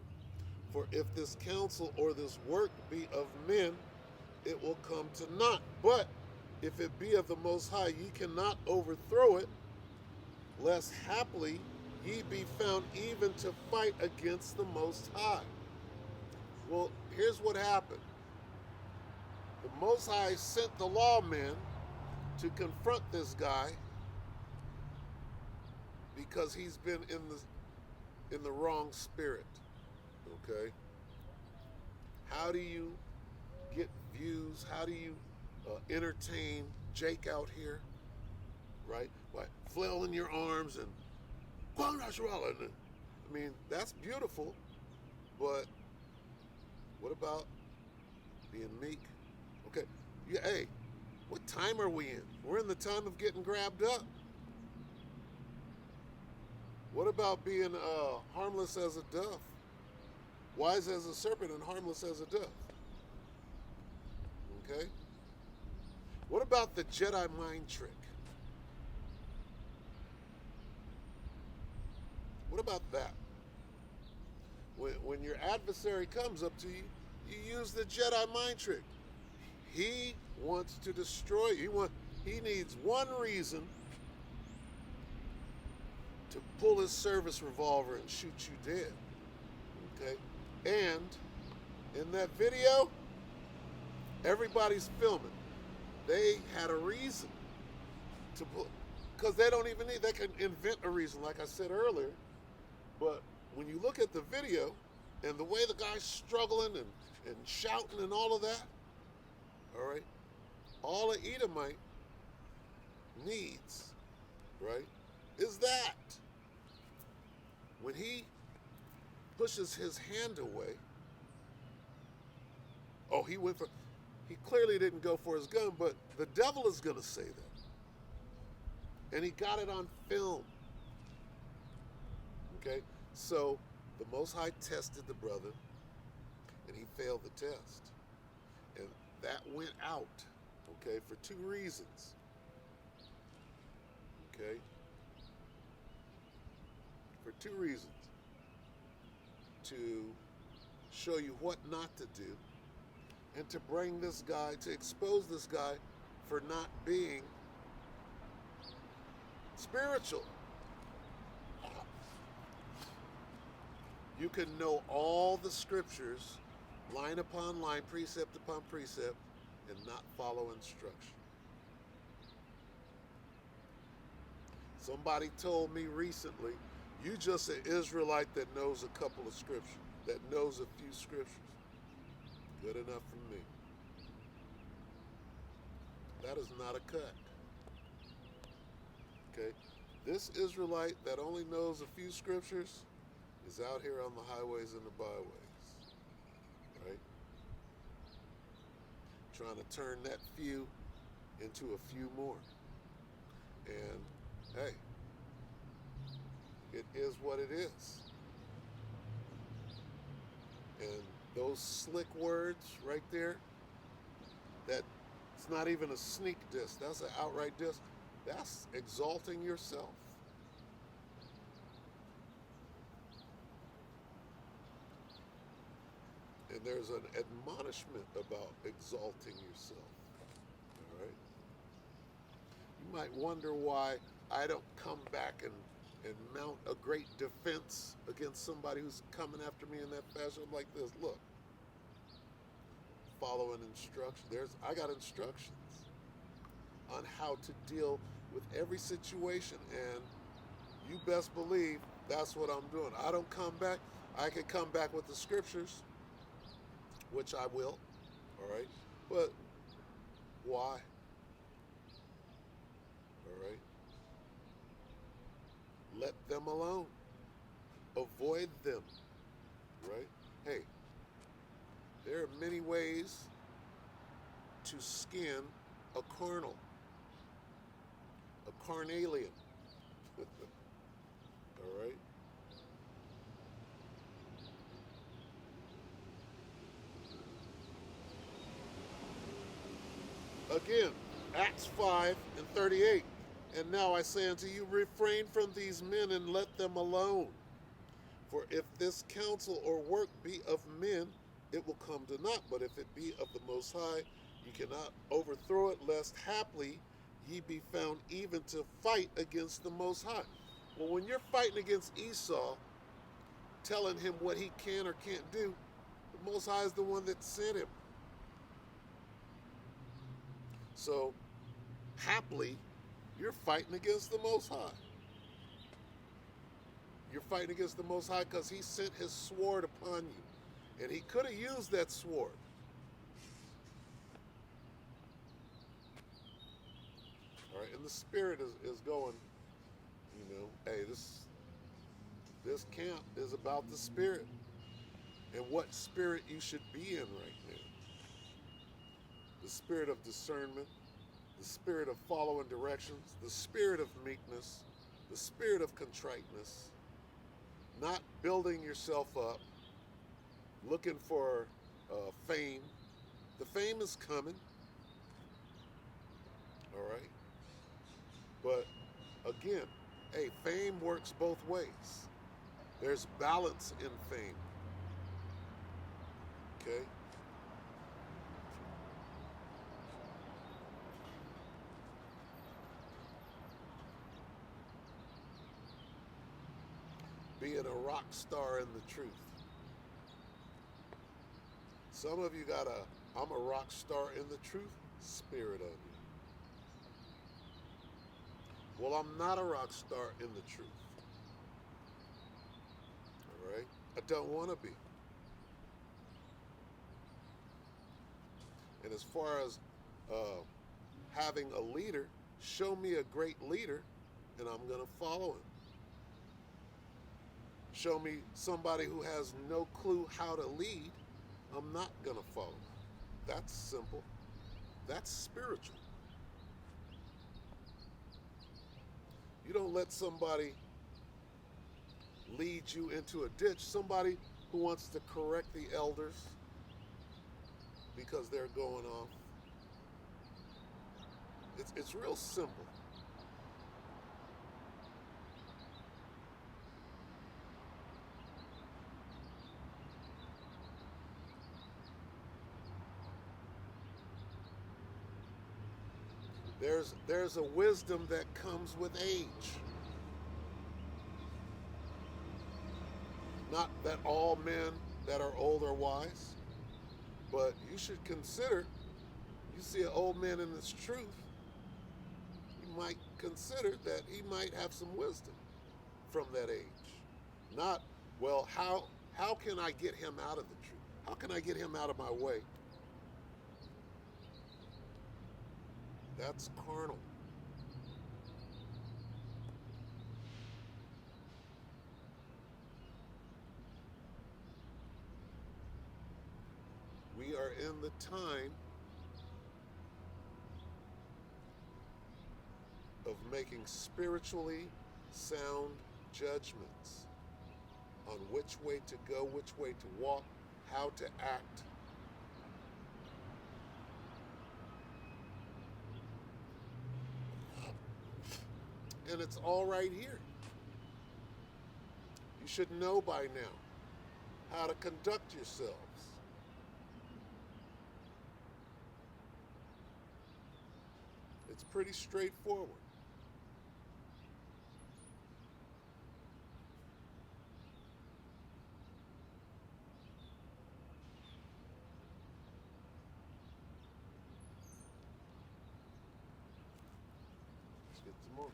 [SPEAKER 1] For if this counsel or this work be of men, it will come to naught. But if it be of the Most High, ye cannot overthrow it, lest haply ye be found even to fight against the Most High. Well, here's what happened. The Most High sent the lawmen to confront this guy because he's been in the wrong spirit. Okay? How do you get views? How do you entertain Jake out here? Right? By flailing your arms and I mean, that's beautiful, but what about being meek? Okay, yeah, hey, what time are we in? We're in the time of getting grabbed up. What about being harmless as a dove? Wise as a serpent and harmless as a dove? Okay? What about the Jedi mind trick? What about that? When your adversary comes up to you, you use the Jedi mind trick. He wants to destroy you. He needs one reason to pull his service revolver and shoot you dead. Okay? And in that video, everybody's filming. They had a reason to pull, because they don't even need, they can invent a reason, like I said earlier. But when you look at the video and the way the guy's struggling and shouting and all of that, all right, all an Edomite needs, right, is that. When he pushes his hand away, oh, he clearly didn't go for his gun, but the devil is going to say that. And he got it on film. Okay? So the Most High tested the brother, and he failed the test. And that went out, okay, for two reasons. Okay? For two reasons. To show you what not to do, and to bring this guy, to expose this guy for not being spiritual. You can know all the scriptures, line upon line, precept upon precept, and not follow instruction. Somebody told me recently, you just an Israelite that knows a couple of scriptures, that knows a few scriptures. Good enough for me. That is not a cut. Okay? This Israelite that only knows a few scriptures is out here on the highways and the byways, right? Trying to turn that few into a few more. And hey, it is what it is. And those slick words right there, that it's not even a sneak diss, that's an outright diss. That's exalting yourself. And there's an admonishment about exalting yourself. All right? You might wonder why I don't come back and mount a great defense against somebody who's coming after me in that fashion. I'm like this. Look, following instructions. I got instructions on how to deal with every situation, and you best believe that's what I'm doing. I don't come back. I can come back with the scriptures, which I will, all right? But why? All right? Let them alone. Avoid them, right? Hey, there are many ways to skin a carnal, a carnalian, all right? Again, Acts 5:38. And now I say unto you, refrain from these men and let them alone. For if this counsel or work be of men, it will come to naught. But if it be of the Most High, you cannot overthrow it, lest haply ye be found even to fight against the Most High. Well, when you're fighting against Esau, telling him what he can or can't do, the Most High is the one that sent him. So, happily, you're fighting against the Most High. You're fighting against the Most High because he sent his sword upon you. And he could have used that sword. All right, and the Spirit is going, hey, this camp is about the Spirit. And what spirit you should be in right now. The spirit of discernment, the spirit of following directions, the spirit of meekness, the spirit of contriteness, not building yourself up, looking for fame. The fame is coming, all right? But again, hey, fame works both ways. There's balance in fame, okay? Being a rock star in the truth. Some of you got I'm a rock star in the truth spirit on you. Well, I'm not a rock star in the truth. All right? I don't want to be. And as far as having a leader, show me a great leader and I'm going to follow him. Show me somebody who has no clue how to lead, I'm not going to follow. That's simple. That's spiritual. You don't let somebody lead you into a ditch, somebody who wants to correct the elders because they're going off. It's real simple. There's a wisdom that comes with age. Not that all men that are old are wise, but you should consider, you see an old man in this truth, you might consider that he might have some wisdom from that age. Not, well, how can I get him out of the truth? How can I get him out of my way? That's carnal. in the time of making spiritually sound judgments on which way to go, which way to walk, how to act. And it's all right here. You should know by now how to conduct yourselves. It's pretty straightforward. Let's get some more.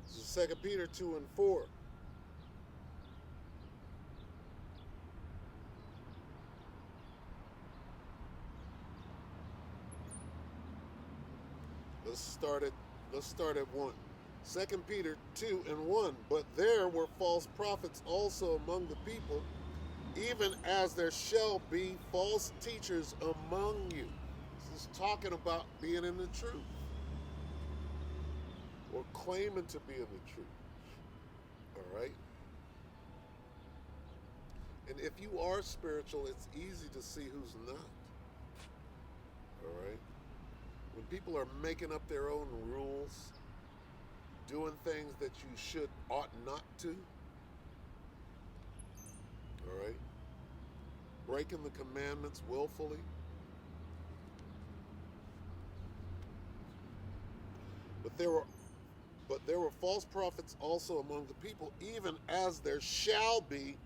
[SPEAKER 1] This is 2 Peter 2 and 4. Let's start at 1. 2 Peter 2 and 1. But there were false prophets also among the people, even as there shall be false teachers among you. This is talking about being in the truth, or claiming to be in the truth. All right? And if you are spiritual, it's easy to see who's not. All right? When people are making up their own rules, doing things that you ought not to, all right? Breaking the commandments willfully. But there were false prophets also among the people, even as there shall be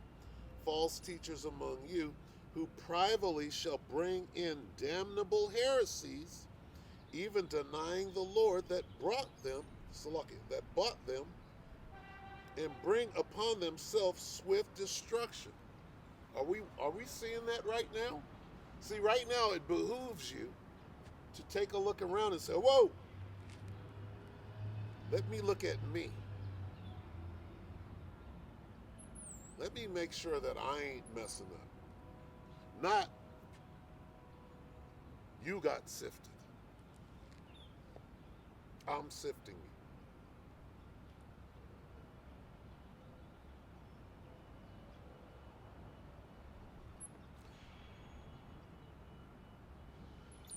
[SPEAKER 1] false teachers among you, who privately shall bring in damnable heresies, even denying the Lord that bought them, and bring upon themselves swift destruction. Are we seeing that right now? See, right now it behooves you to take a look around and say, whoa, let me look at me. Let me make sure that I ain't messing up. Not you got sifted. I'm sifting you.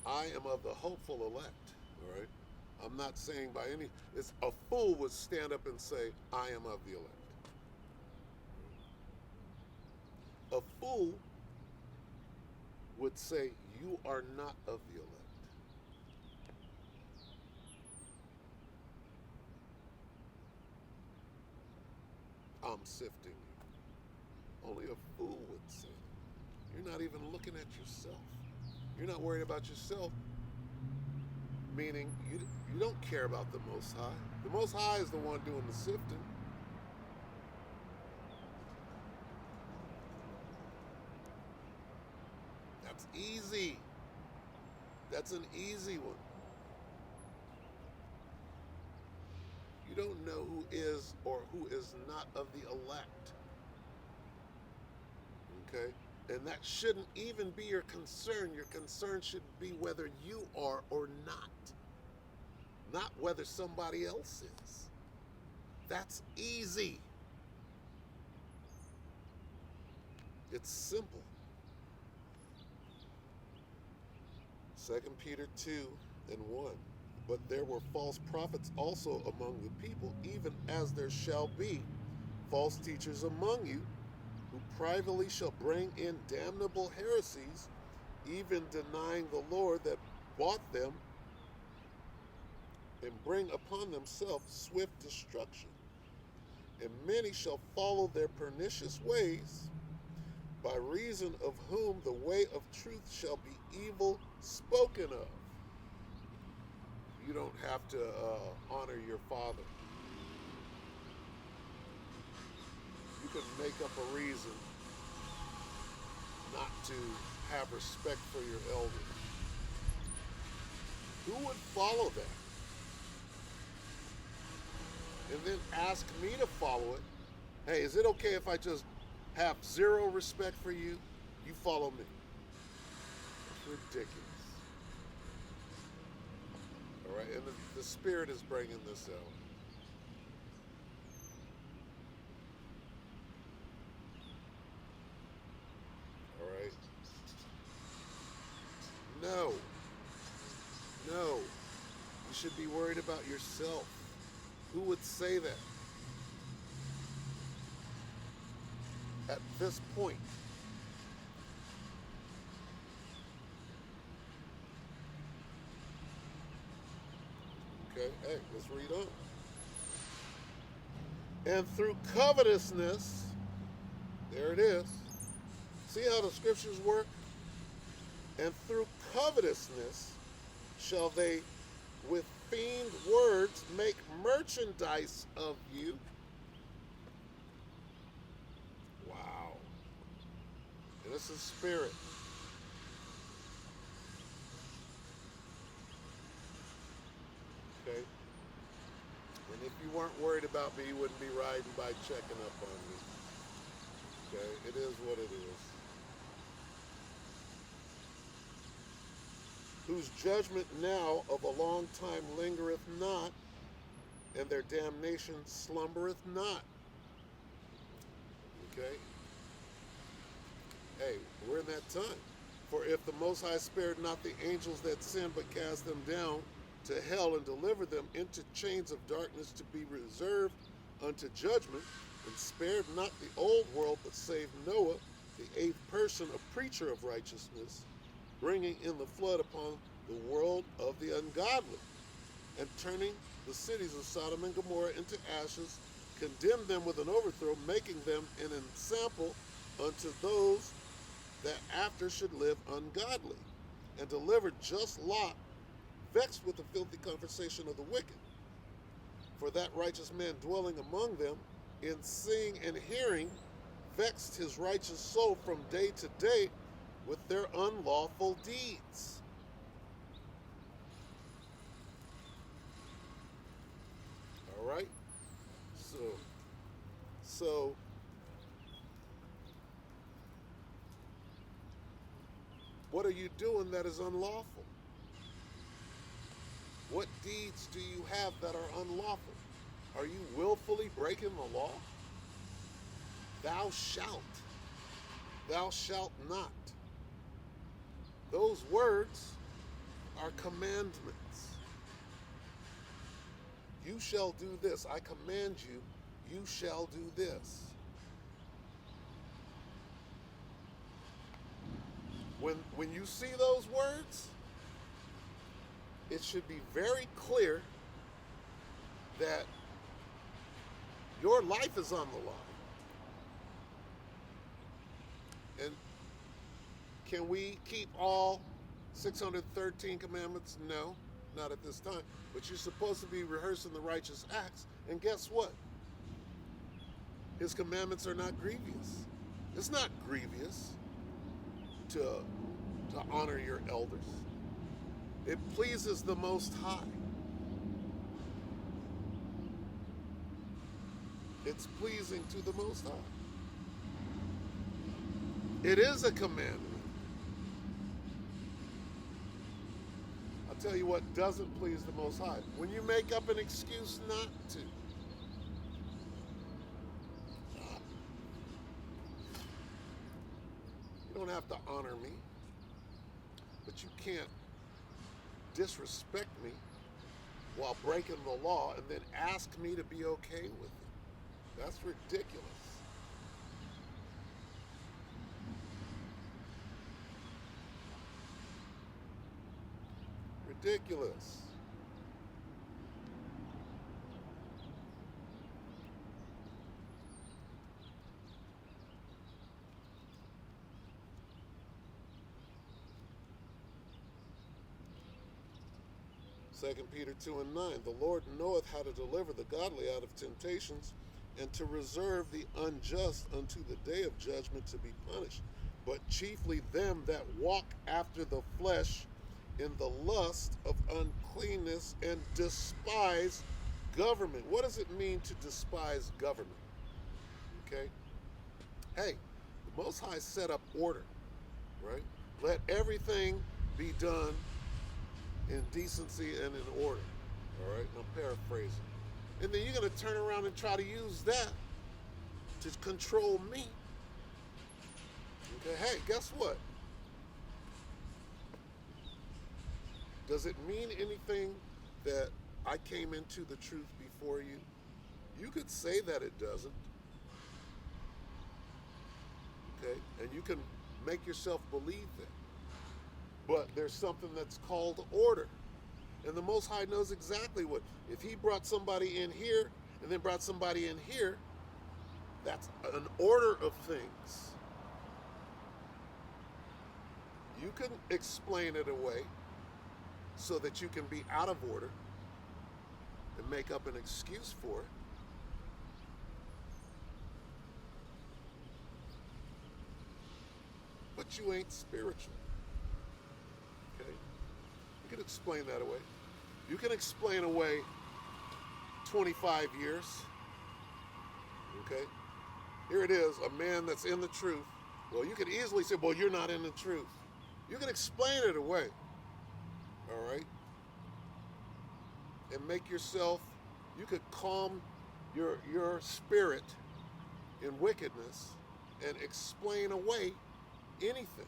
[SPEAKER 1] I am of the hopeful elect, all right? I'm not saying by any, it's a fool would stand up and say, I am of the elect. A fool would say, you are not of the elect. I'm sifting you. Only a fool would say that. You're not even looking at yourself. You're not worried about yourself, meaning you don't care about the Most High. The Most High is the one doing the sifting. That's easy. That's an easy one. You don't know who is or who is not of the elect. Okay? And that shouldn't even be your concern. Your concern should be whether you are or not whether somebody else is. That's easy. It's simple. 2 Peter 2 and 1. But there were false prophets also among the people, even as there shall be false teachers among you, who privately shall bring in damnable heresies, even denying the Lord that bought them, and bring upon themselves swift destruction. And many shall follow their pernicious ways, by reason of whom the way of truth shall be evil spoken of. You don't have to honor your father. You can make up a reason not to have respect for your elders. Who would follow that? And then ask me to follow it. Hey, is it okay if I just have zero respect for you? You follow me. It's ridiculous. All right, and the Spirit is bringing this out. All right. No. No. You should be worried about yourself. Who would say that? At this point. Okay, hey, let's read on. And through covetousness, there it is. See how the scriptures work? And through covetousness shall they with feigned words make merchandise of you. Wow. And this is spirit. Okay? And if you weren't worried about me, you wouldn't be riding by checking up on me. Okay? It is what it is. Whose judgment now of a long time lingereth not, and their damnation slumbereth not. Okay? Hey, we're in that time. For if the Most High spared not the angels that sinned, but cast them down to hell and delivered them into chains of darkness to be reserved unto judgment, and spared not the old world, but saved Noah, the eighth person, a preacher of righteousness, bringing in the flood upon the world of the ungodly, and turning the cities of Sodom and Gomorrah into ashes, condemned them with an overthrow, making them an ensample unto those that after should live ungodly, and delivered just Lot, vexed with the filthy conversation of the wicked. For that righteous man dwelling among them, in seeing and hearing, vexed his righteous soul from day to day with their unlawful deeds. All right? So what are you doing that is unlawful? What deeds do you have that are unlawful? Are you willfully breaking the law? Thou shalt not. Those words are commandments. You shall do this. I command you, you shall do this. When you see those words, it should be very clear that your life is on the line. And can we keep all 613 commandments? No, not at this time. But you're supposed to be rehearsing the righteous acts. And guess what? His commandments are not grievous. It's not grievous to honor your elders. It pleases the Most High. It's pleasing to the Most High. It is a commandment. I'll tell you what doesn't please the Most High. When you make up an excuse not to. You don't have to honor me, but you can't disrespect me while breaking the law and then ask me to be okay with it. That's ridiculous. Ridiculous. 2 Peter 2 and 9. The Lord knoweth how to deliver the godly out of temptations, and to reserve the unjust unto the day of judgment to be punished. But chiefly them that walk after the flesh in the lust of uncleanness, and despise government. What does it mean to despise government? Okay? Hey, the Most High set up order, right? Let everything be done in decency and in order. All right? And I'm paraphrasing. And then you're going to turn around and try to use that to control me. Okay, hey, guess what? Does it mean anything that I came into the truth before you? You could say that it doesn't. Okay, and you can make yourself believe that. But there's something that's called order. And the Most High knows exactly what. If he brought somebody in here and then brought somebody in here, that's an order of things. You can explain it away so that you can be out of order and make up an excuse for it. But you ain't spiritual. Okay? You can explain that away. You can explain away 25 years. Okay? Here it is, a man that's in the truth. Well, you could easily say, well, you're not in the truth. You can explain it away. All right? And make yourself, you could calm your spirit in wickedness and explain away anything.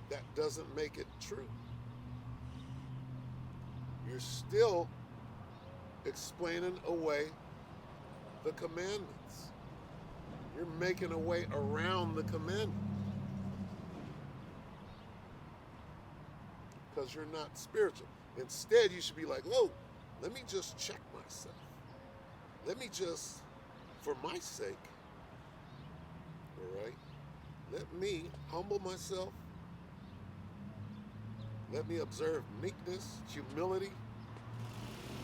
[SPEAKER 1] That doesn't make it true. You're still explaining away the commandments. You're making a way around the commandment. Because you're not spiritual. Instead, you should be like, whoa, let me just check myself. Let me just, for my sake, all right, let me humble myself. Let me observe meekness, humility,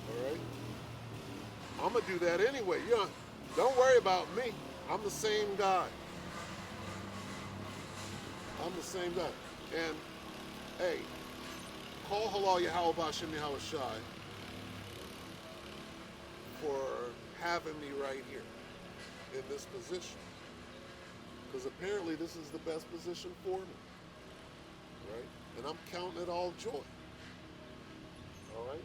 [SPEAKER 1] all right? I'm going to do that anyway. You know, don't worry about me. I'm the same God. I'm the same God. And, hey, call halal Yahweh B'Shem Yahweh Shai for having me right here in this position. Because apparently this is the best position for me. Right? And I'm counting it all joy. All right?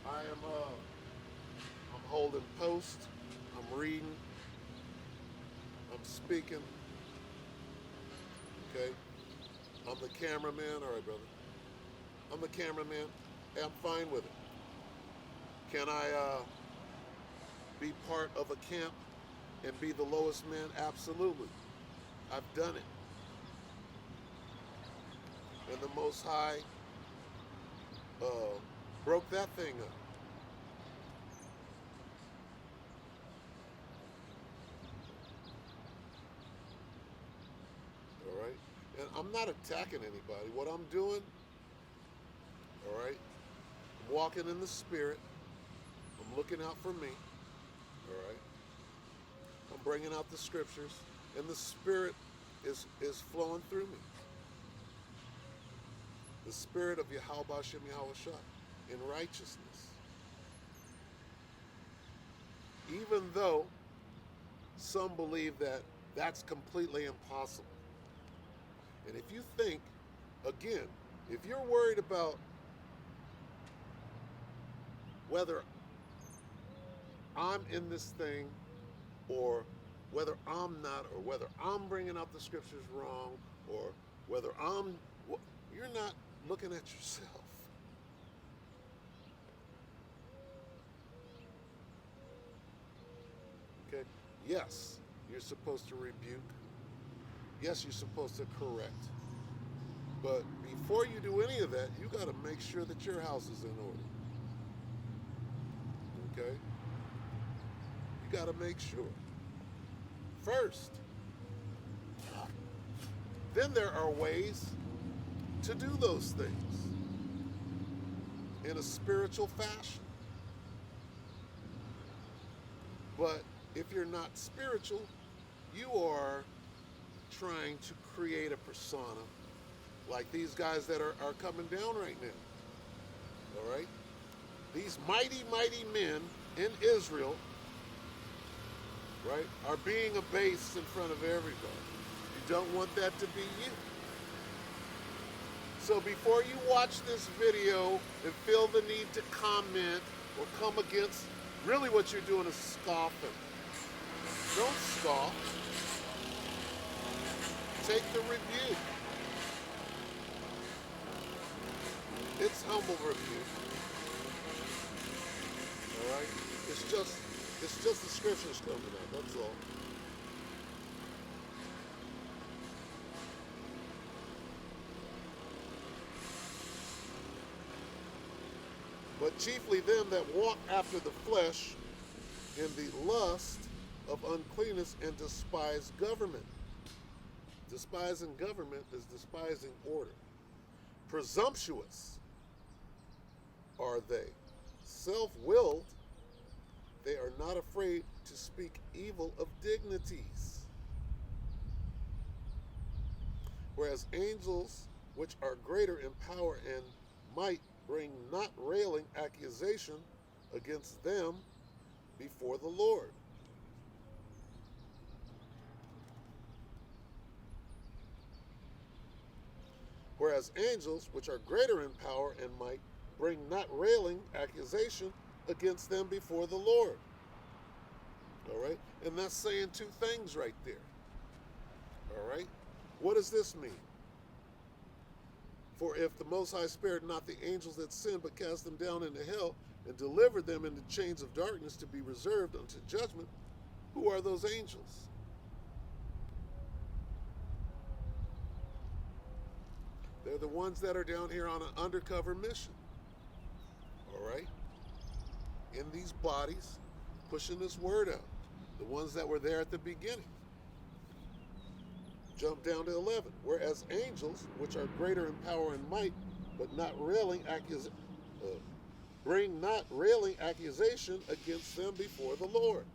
[SPEAKER 1] I'm holding post. I'm reading. I'm speaking. Okay? I'm the cameraman. All right, brother. I'm the cameraman. Hey, I'm fine with it. Can I be part of a camp and be the lowest man? Absolutely. I've done it. And the Most High broke that thing up. All right? And I'm not attacking anybody. What I'm doing, all right, I'm walking in the Spirit. I'm looking out for me. All right? I'm bringing out the scriptures. And the Spirit is flowing through me. The Spirit of Yahweh B'Shem Yahweh Shai in righteousness. Even though some believe that that's completely impossible. And if you think, again, if you're worried about whether I'm in this thing or whether I'm not, or whether I'm bringing out the scriptures wrong, or whether you're not looking at yourself. Okay? Yes, you're supposed to rebuke. Yes, you're supposed to correct. But before you do any of that, you got to make sure that your house is in order. Okay? You got to make sure. First. Then there are ways to do those things in a spiritual fashion. But if you're not spiritual, you are trying to create a persona like these guys that are coming down right now. All right? These mighty, mighty men in Israel, right, are being abased in front of everybody. You don't want that to be you. So before you watch this video and feel the need to comment or come against, really what you're doing is scoffing. Don't scoff. Take the rebuke. It's humble rebuke. All right? It's just the scriptures coming out. That's all. But chiefly them that walk after the flesh in the lust of uncleanness and despise government. Despising government is despising order. Presumptuous are they. Self-willed, they are not afraid to speak evil of dignities. Whereas angels, which are greater in power and might, bring not railing accusation against them before the Lord. Whereas angels, which are greater in power and might, bring not railing accusation against them before the Lord. All right? And that's saying two things right there. All right? What does this mean? For if the Most High spared not the angels that sinned, but cast them down into hell, and delivered them into chains of darkness to be reserved unto judgment, who are those angels? They're the ones that are down here on an undercover mission. All right? In these bodies, pushing this word out. The ones that were there at the beginning. Jump down to 11. Whereas angels, which are greater in power and might, but not railing bring not railing accusation against them before the Lord.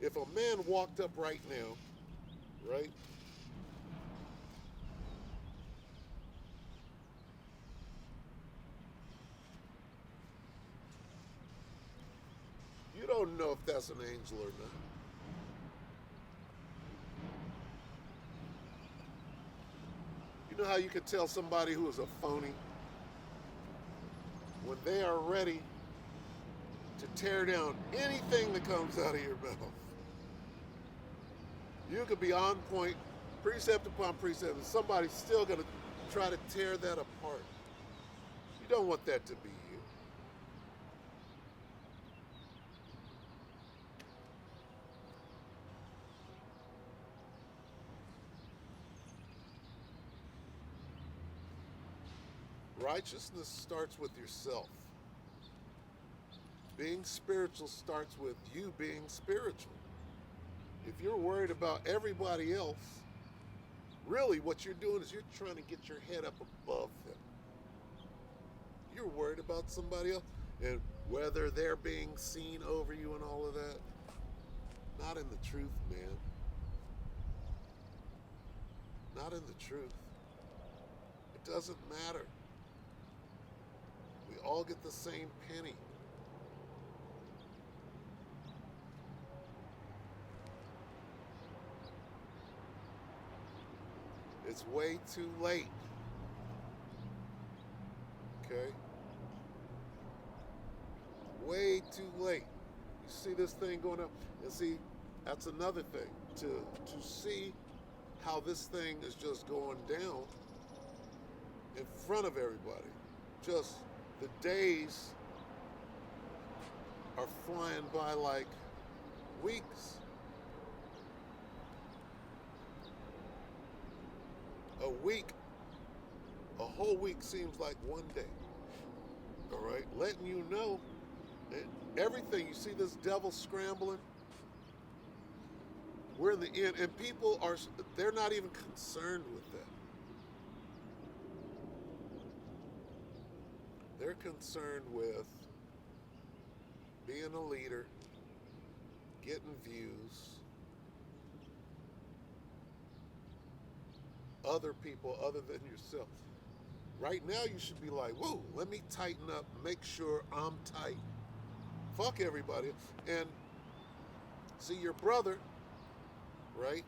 [SPEAKER 1] If a man walked up right now, right? You don't know if that's an angel or not. You know how you can tell somebody who is a phony? When they are ready to tear down anything that comes out of your mouth. You could be on point, precept upon precept, and somebody's still going to try to tear that apart. You don't want that to be you. Righteousness starts with yourself. Being spiritual starts with you being spiritual. If you're worried about everybody else, really what you're doing is you're trying to get your head up above them. You're worried about somebody else and whether they're being seen over you and all of that. Not in the truth, man. Not in the truth. It doesn't matter. We all get the same penny. It's way too late. Okay? Way too late. You see this thing going up, and see, that's another thing. To see how this thing is just going down in front of everybody. Just the days are flying by like weeks. A whole week seems like one day. All right, letting you know that everything, you see this devil scrambling, We're in the end, and people are, they're not even concerned with that. They're concerned with being a leader, getting views, other people other than yourself. Right now, you should be like, whoa, let me tighten up, make sure I'm tight. Fuck everybody. And see, your brother, right,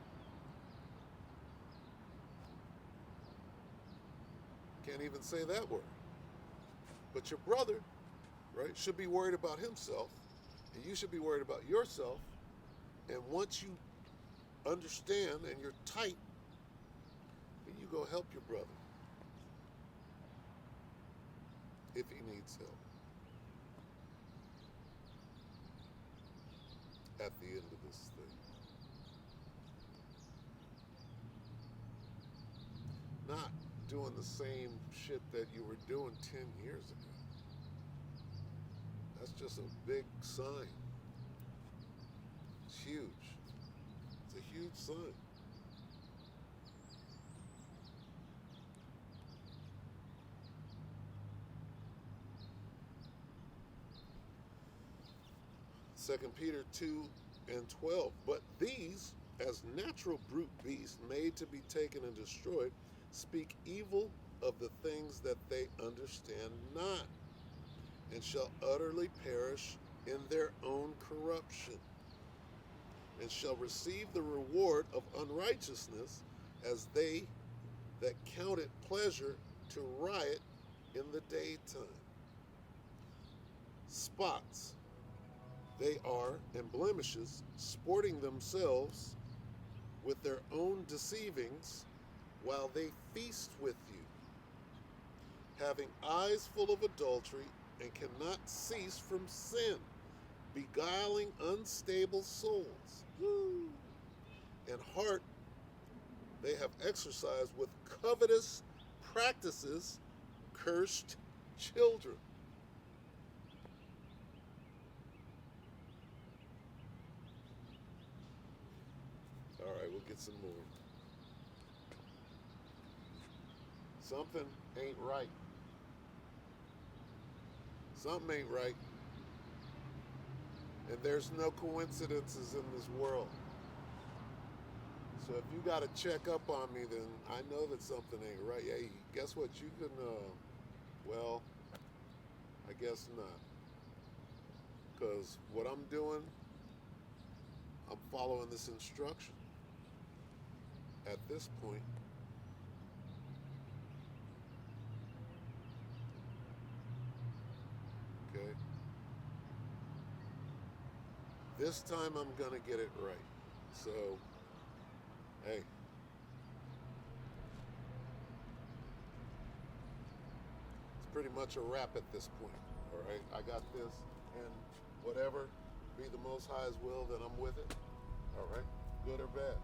[SPEAKER 1] can't even say that word. But your brother, right, should be worried about himself, and you should be worried about yourself. And once you understand and you're tight, then you go help your brother if he needs help at the end of this thing. Not doing the same shit that you were doing 10 years ago. That's just a big sign. It's huge. It's a huge sign. Second Peter 2:12. But these, as natural brute beasts made to be taken and destroyed, speak evil of the things that they understand not, and shall utterly perish in their own corruption, and shall receive the reward of unrighteousness, as they that count it pleasure to riot in the daytime. Spots they are, and blemishes, sporting themselves with their own deceivings, while they feast with you, having eyes full of adultery, and cannot cease from sin, beguiling unstable souls. Woo. And heart they have exercised with covetous practices, cursed children. All right, we'll get some more. Something ain't right. Something ain't right. And there's no coincidences in this world. So if you got to check up on me, then I know that something ain't right. Hey, guess what? You can, well, I guess not. Because what I'm doing, I'm following this instruction. At this point, okay, this time I'm gonna get it right. So, hey, it's pretty much a wrap at this point. All right, I got this, and whatever be the Most High's will, then I'm with it. All right, good or bad.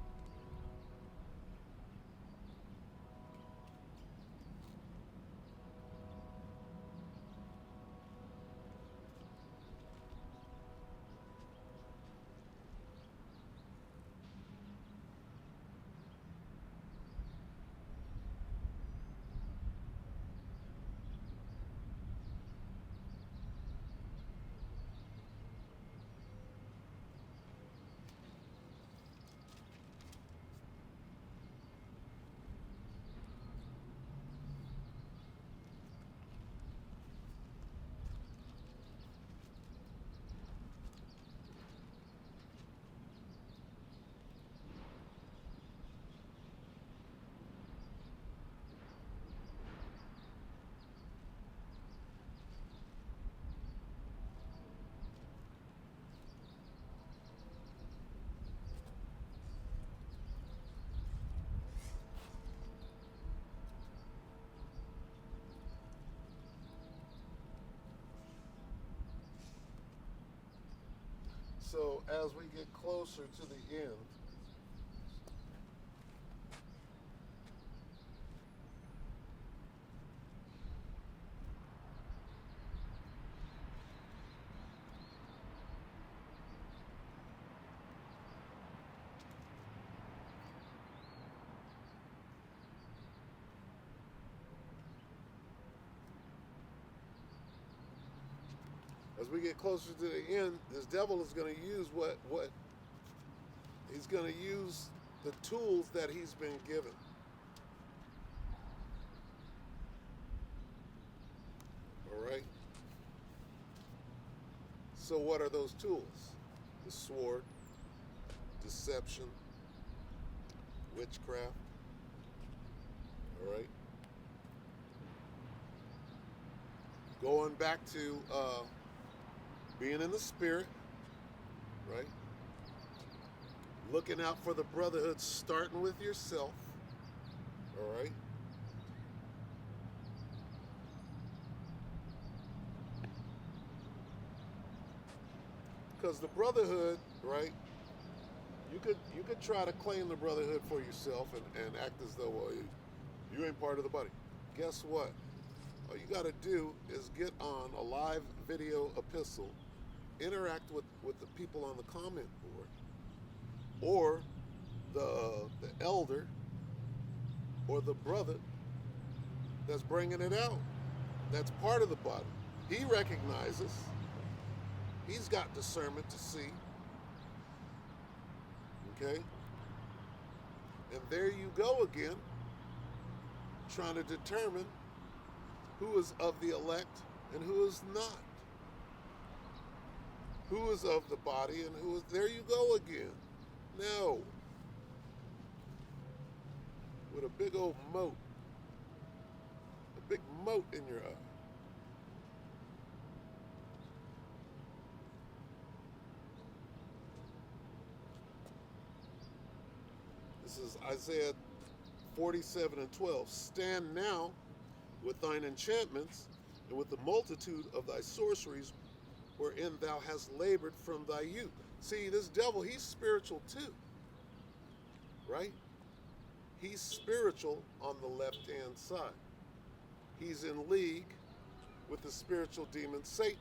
[SPEAKER 1] So as we get closer to the end, we get closer to the end, this devil is going to use what he's going to use the tools that he's been given. All right? So what are those tools? The sword, deception, witchcraft. All right? Going back to being in the spirit, right? Looking out for the brotherhood, starting with yourself, all right? Because the brotherhood, right? You could try to claim the brotherhood for yourself and act as though, well, you ain't part of the body. Guess what? All you got to do is get on a live video epistle, interact with the people on the comment board, or the elder, or the brother that's bringing it out. That's part of the body. He recognizes. He's got discernment to see. Okay? And there you go again, trying to determine who is of the elect and who is not. Who is of the body and who is... There you go again. No. With a big old moat. A big moat in your eye. This is Isaiah 47:12. Stand now with thine enchantments, and with the multitude of thy sorceries, wherein thou hast labored from thy youth. See, this devil, he's spiritual too, right? He's spiritual on the left-hand side. He's in league with the spiritual demon Satan.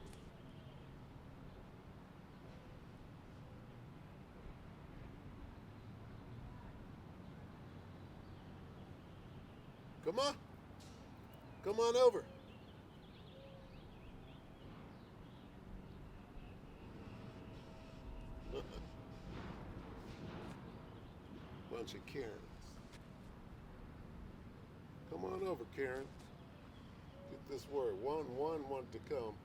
[SPEAKER 1] Come on. Come on over. Bunch of Karens. Come on over, Karen. Get this word. One want to come.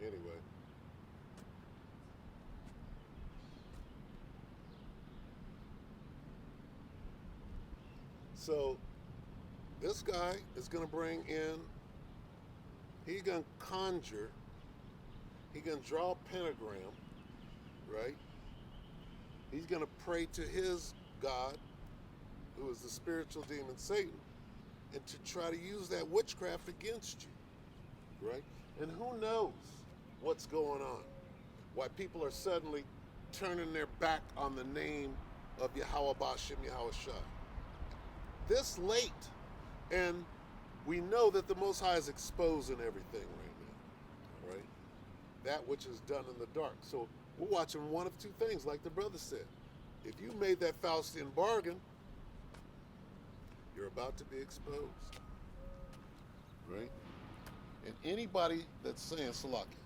[SPEAKER 1] Anyway. So this guy is going to bring in, he's going to conjure, he's going to draw a pentagram, right? He's going to pray to his God, who is the spiritual demon Satan, and to try to use that witchcraft against you, right? And who knows what's going on? Why people are suddenly turning their back on the name of Yahweh Ba'Shem Yahushua. This late, and we know that the Most High is exposing everything right now, right? That which is done in the dark. So we're watching one of two things, like the brother said. If you made that Faustian bargain, you're about to be exposed, right? And anybody that's saying Salaki,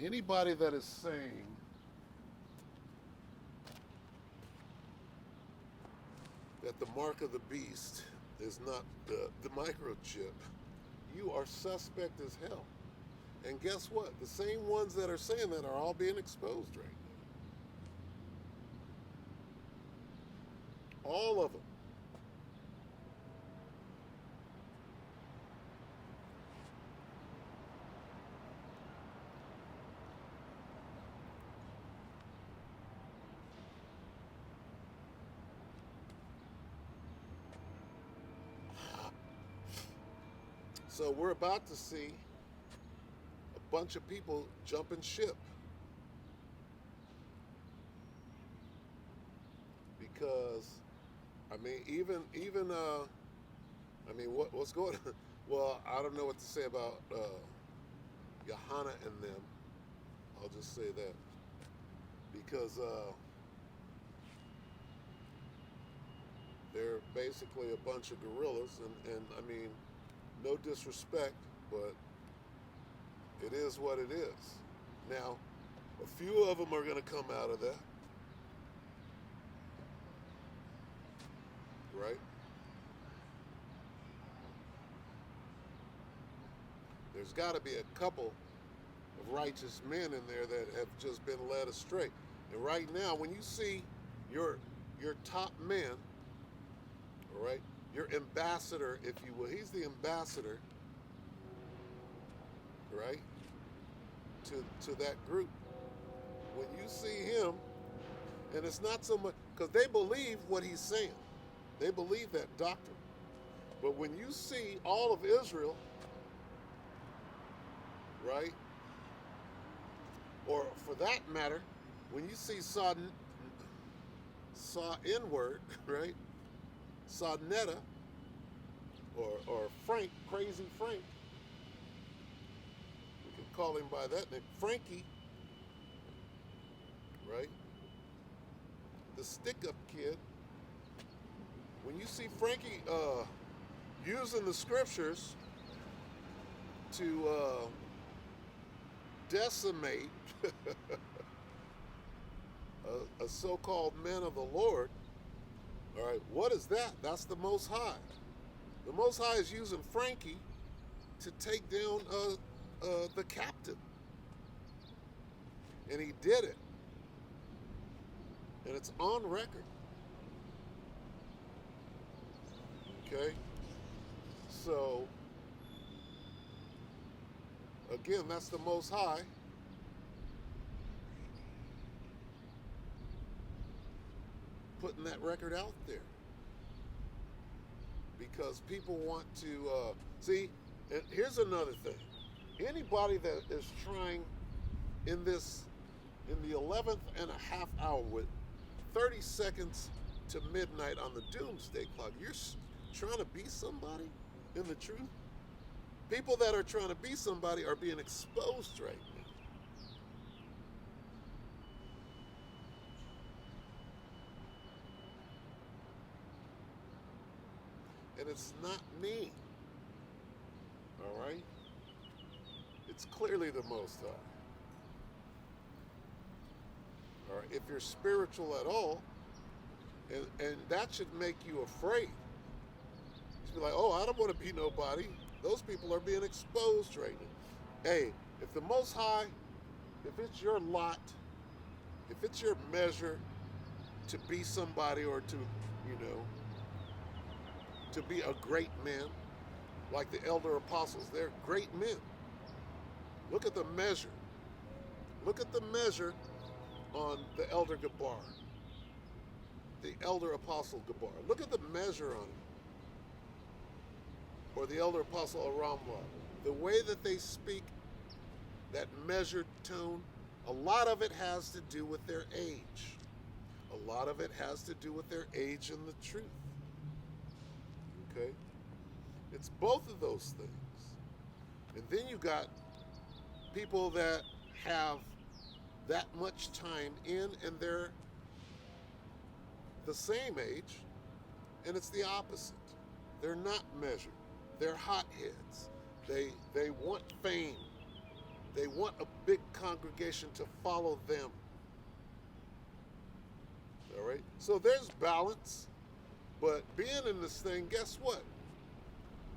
[SPEAKER 1] anybody that is saying that the mark of the beast is not the microchip, you are suspect as hell. And guess what? The same ones that are saying that are all being exposed right now. All of them. So we're about to see a bunch of people jumping ship because, I mean, what's going on? Well, I don't know what to say about Johanna and them. I'll just say that because they're basically a bunch of gorillas, and I mean, no disrespect, but it is what it is. Now, a few of them are going to come out of that, right? There's got to be a couple of righteous men in there that have just been led astray. And right now, when you see your top man, all right, your ambassador, if you will, he's the ambassador, right, to that group. When you see him, and it's not so much because they believe what he's saying, they believe that doctrine. But when you see all of Israel, right, or for that matter, when you see saw N-word, right, saw Netta, or Frank, Crazy Frank, we can call him by that name, Frankie, right, the stick-up kid. When you see Frankie using the scriptures to decimate a so-called man of the Lord, all right, what is that? That's the Most High. The Most High is using Frankie to take down the captain. And he did it. And it's on record. Okay? So, again, that's the Most High. Putting that record out there. Because people want to, see, and here's another thing. Anybody that is trying in the 11th and a half hour with 30 seconds to midnight on the doomsday clock, you're trying to be somebody in the truth? People that are trying to be somebody are being exposed right now. And it's not me. All right? It's clearly the Most High. All right? If you're spiritual at all, and that should make you afraid. You should be like, oh, I don't want to be nobody. Those people are being exposed right now. Hey, if the Most High, if it's your lot, if it's your measure to be somebody or to, to be a great man, like the elder apostles, they're great men. Look at the measure. Look at the measure on the elder Gabar, the elder apostle Gabar. Look at the measure on him. Or the elder apostle Aramla. The way that they speak, that measured tone, a lot of it has to do with their age. A lot of it has to do with their age and the truth. Okay? It's both of those things. And then you got people that have that much time in and they're the same age, and it's the opposite. They're not measured. They're hotheads. They want fame. They want a big congregation to follow them. All right? So there's balance. But being in this thing, guess what?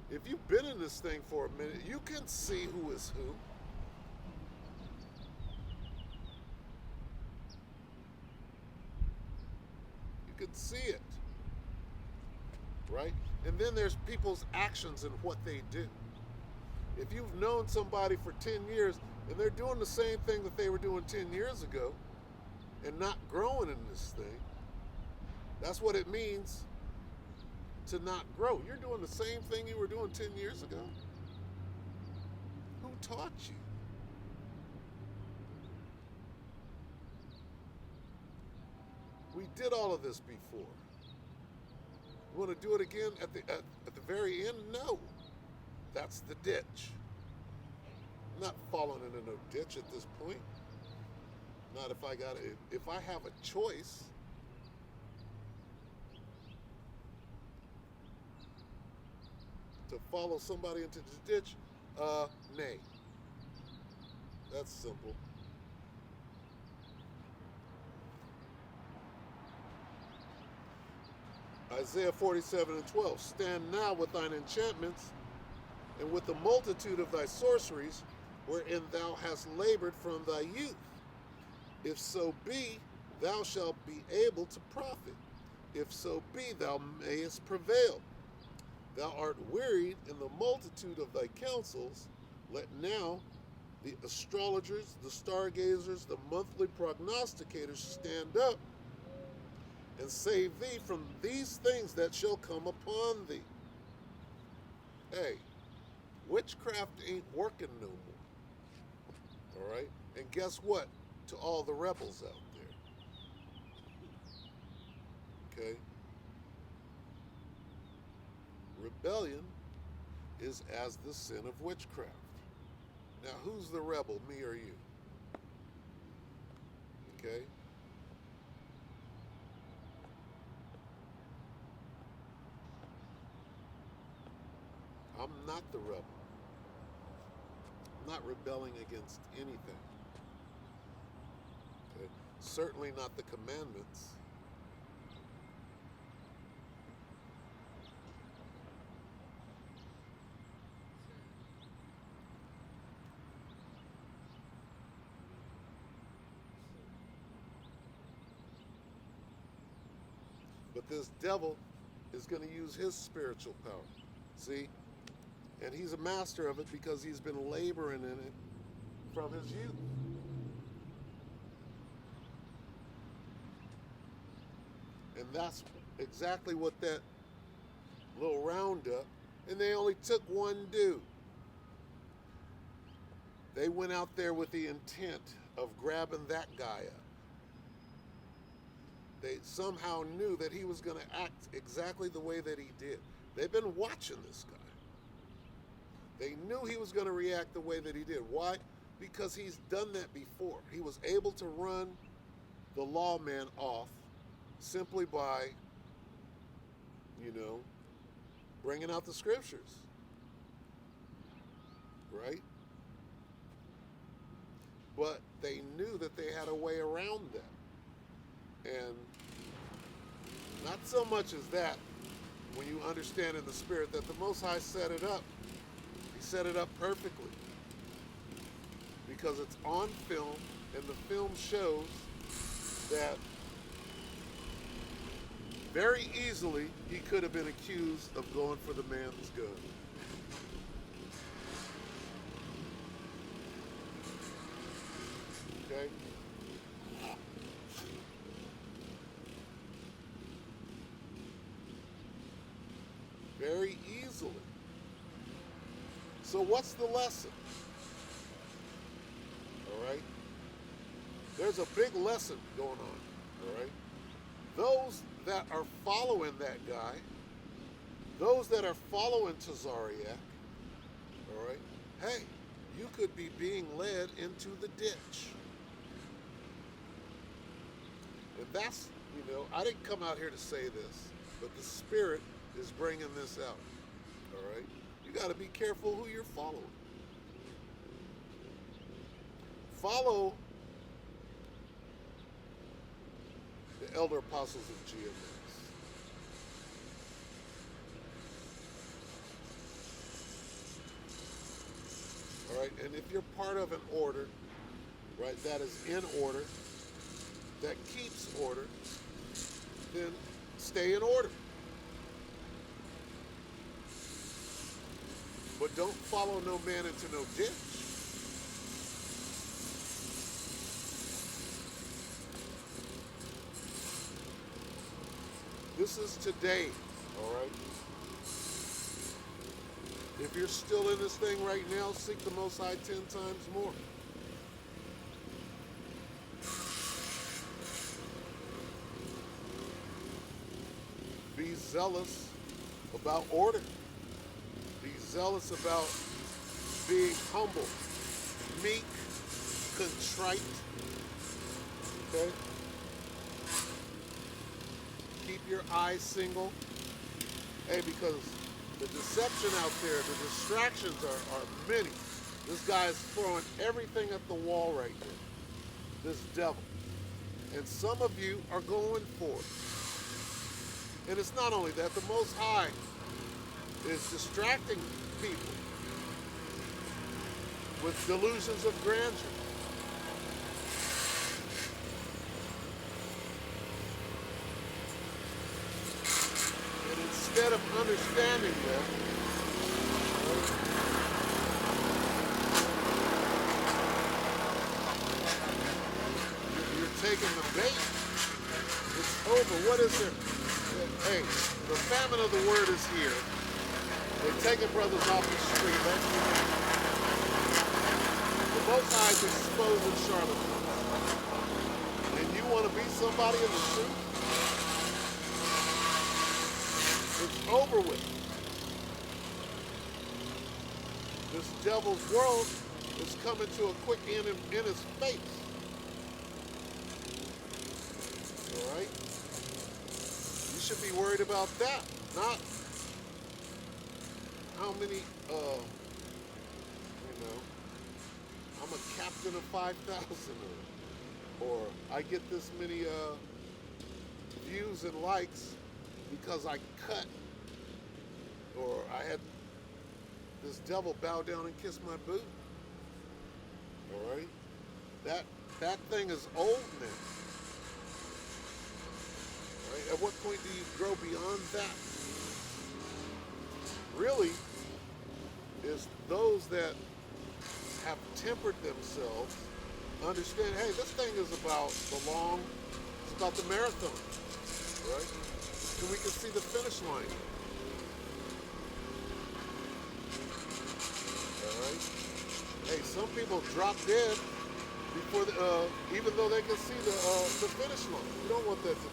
[SPEAKER 1] If you've been in this thing for a minute, you can see who is who. You can see it. Right? And then there's people's actions and what they do. If you've known somebody for 10 years and they're doing the same thing that they were doing 10 years ago and not growing in this thing, that's what it means to not grow. You're doing the same thing you were doing 10 years ago. taught you. We did all of this before. You want to do it again at the very end? No. That's the ditch. I'm not falling into no ditch at this point. Not if I have a choice. To follow somebody into the ditch, nay. That's simple. Isaiah 47:12. Stand now with thine enchantments and with the multitude of thy sorceries, wherein thou hast labored from thy youth. If so be, thou shalt be able to profit. If so be, thou mayest prevail. Thou art wearied in the multitude of thy counsels. Let now the astrologers, the stargazers, the monthly prognosticators stand up and save thee from these things that shall come upon thee. Hey, witchcraft ain't working no more. All right? And guess what? To all the rebels out there. Okay? Rebellion is as the sin of witchcraft. Now, who's the rebel, me or you? Okay? I'm not the rebel. I'm not rebelling against anything. Okay? Certainly not the commandments. But this devil is going to use his spiritual power. See? And he's a master of it because he's been laboring in it from his youth. And that's exactly what that little roundup, and they only took one dude. They went out there with the intent of grabbing that guy up. They somehow knew that he was going to act exactly the way that he did. They've been watching this guy. They knew he was going to react the way that he did. Why? Because he's done that before. He was able to run the lawman off simply by, bringing out the scriptures. Right? But they knew that they had a way around that. And not so much as that, when you understand in the spirit that the Most High set it up. He set it up perfectly. Because it's on film, and the film shows that very easily he could have been accused of going for the man's gun. Okay? Very easily. So what's the lesson? All right? There's a big lesson going on. All right? Those that are following that guy, those that are following Tazariak, all right? Hey, you could be being led into the ditch. And that's, I didn't come out here to say this, but the Spirit is bringing this out, all right? You got to be careful who you're following. Follow the elder apostles of GMS. All right, and if you're part of an order, right, that is in order, that keeps order, then stay in order. But don't follow no man into no ditch. This is today, all right? If you're still in this thing right now, seek the Most High 10 times more. Be zealous about order. Be zealous about being humble, meek, contrite. Okay? Keep your eyes single. Hey, because the deception out there, the distractions are many. This guy is throwing everything at the wall right now. This devil. And some of you are going for it. And it's not only that, the Most High is distracting people with delusions of grandeur. And instead of understanding that, you're taking the bait. It's over. What is it? Hey, the famine of the word is here. They're taking brothers off the street. The Most High is exposing charlatans. And you want to be somebody in the truth? It's over with. This devil's world is coming to a quick end in his face. All right? You should be worried about that, not how many, I'm a captain of 5,000, or I get this many views and likes because I cut, or I had this devil bow down and kiss my boot. All right? That thing is old now. All right? At what point do you grow beyond that? Really, is those that have tempered themselves understand, hey, this thing is about it's about the marathon, right? And we can see the finish line. All right? Hey, some people drop dead before even though they can see the finish line. You don't want that to be.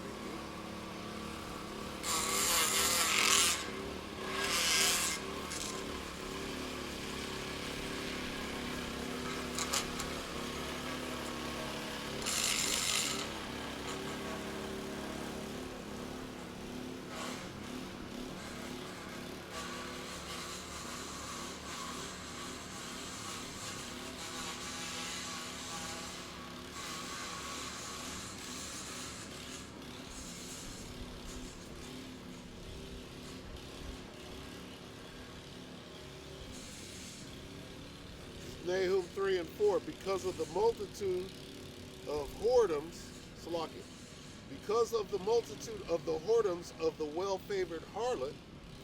[SPEAKER 1] Nahum 3 and 4, because of the multitude of whoredoms, Salakia, because of the multitude of the whoredoms of the well-favored harlot,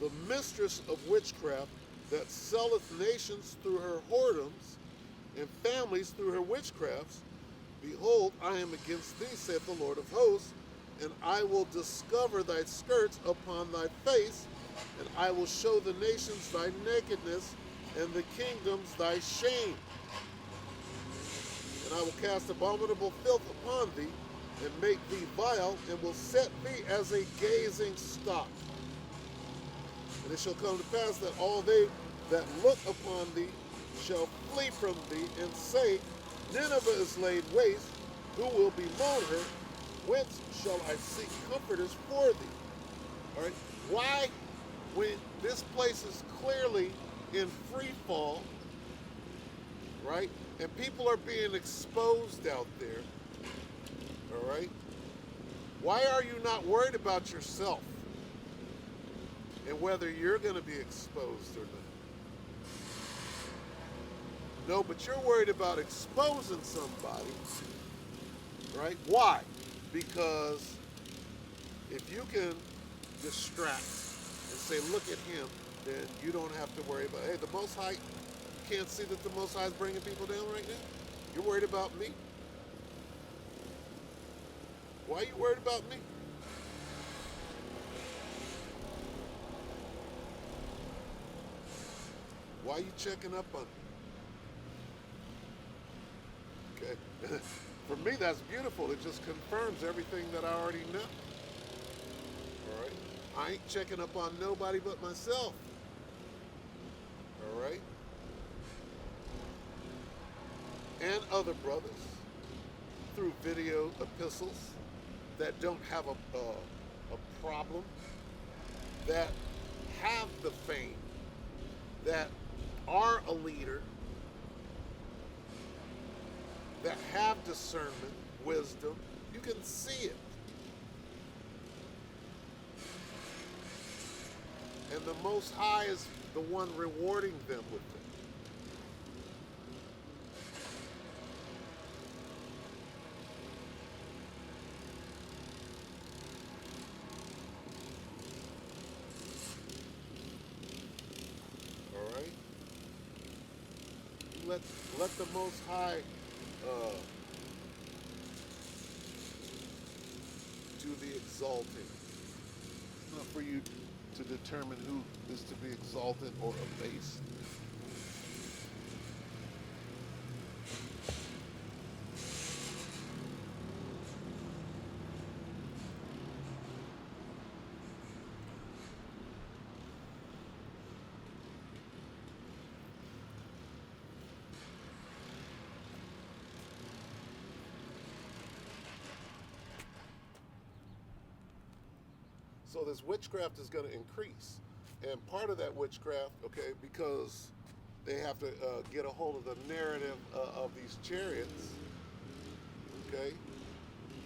[SPEAKER 1] the mistress of witchcraft, that selleth nations through her whoredoms, and families through her witchcrafts, behold, I am against thee, saith the Lord of hosts, and I will discover thy skirts upon thy face, and I will show the nations thy nakedness, and the kingdoms thy shame. And I will cast abominable filth upon thee, and make thee vile, and will set thee as a gazing stock. And it shall come to pass that all they that look upon thee shall flee from thee, and say, Nineveh is laid waste, who will bemoan her? Whence shall I seek comforters for thee? All right. Why, when this place is clearly in free fall, right? And people are being exposed out there, all right? Why are you not worried about yourself and whether you're going to be exposed or not? No, but you're worried about exposing somebody, right? Why? Because if you can distract and say, look at him, then you don't have to worry about, hey, the Most High, you can't see that the Most High is bringing people down right now? You're worried about me? Why are you worried about me? Why are you checking up on me? Okay. For me, that's beautiful. It just confirms everything that I already know. All right. I ain't checking up on nobody but myself. All right. And other brothers through video epistles that don't have a problem, that have the fame, that are a leader, that have discernment, wisdom. You can see it. And the Most High is the one rewarding them with it. All right? Let the Most High uh, do the exalting. It's not for you to determine who is to be exalted or abased. So this witchcraft is going to increase. And part of that witchcraft, okay, because they have to get a hold of the narrative of these chariots, okay,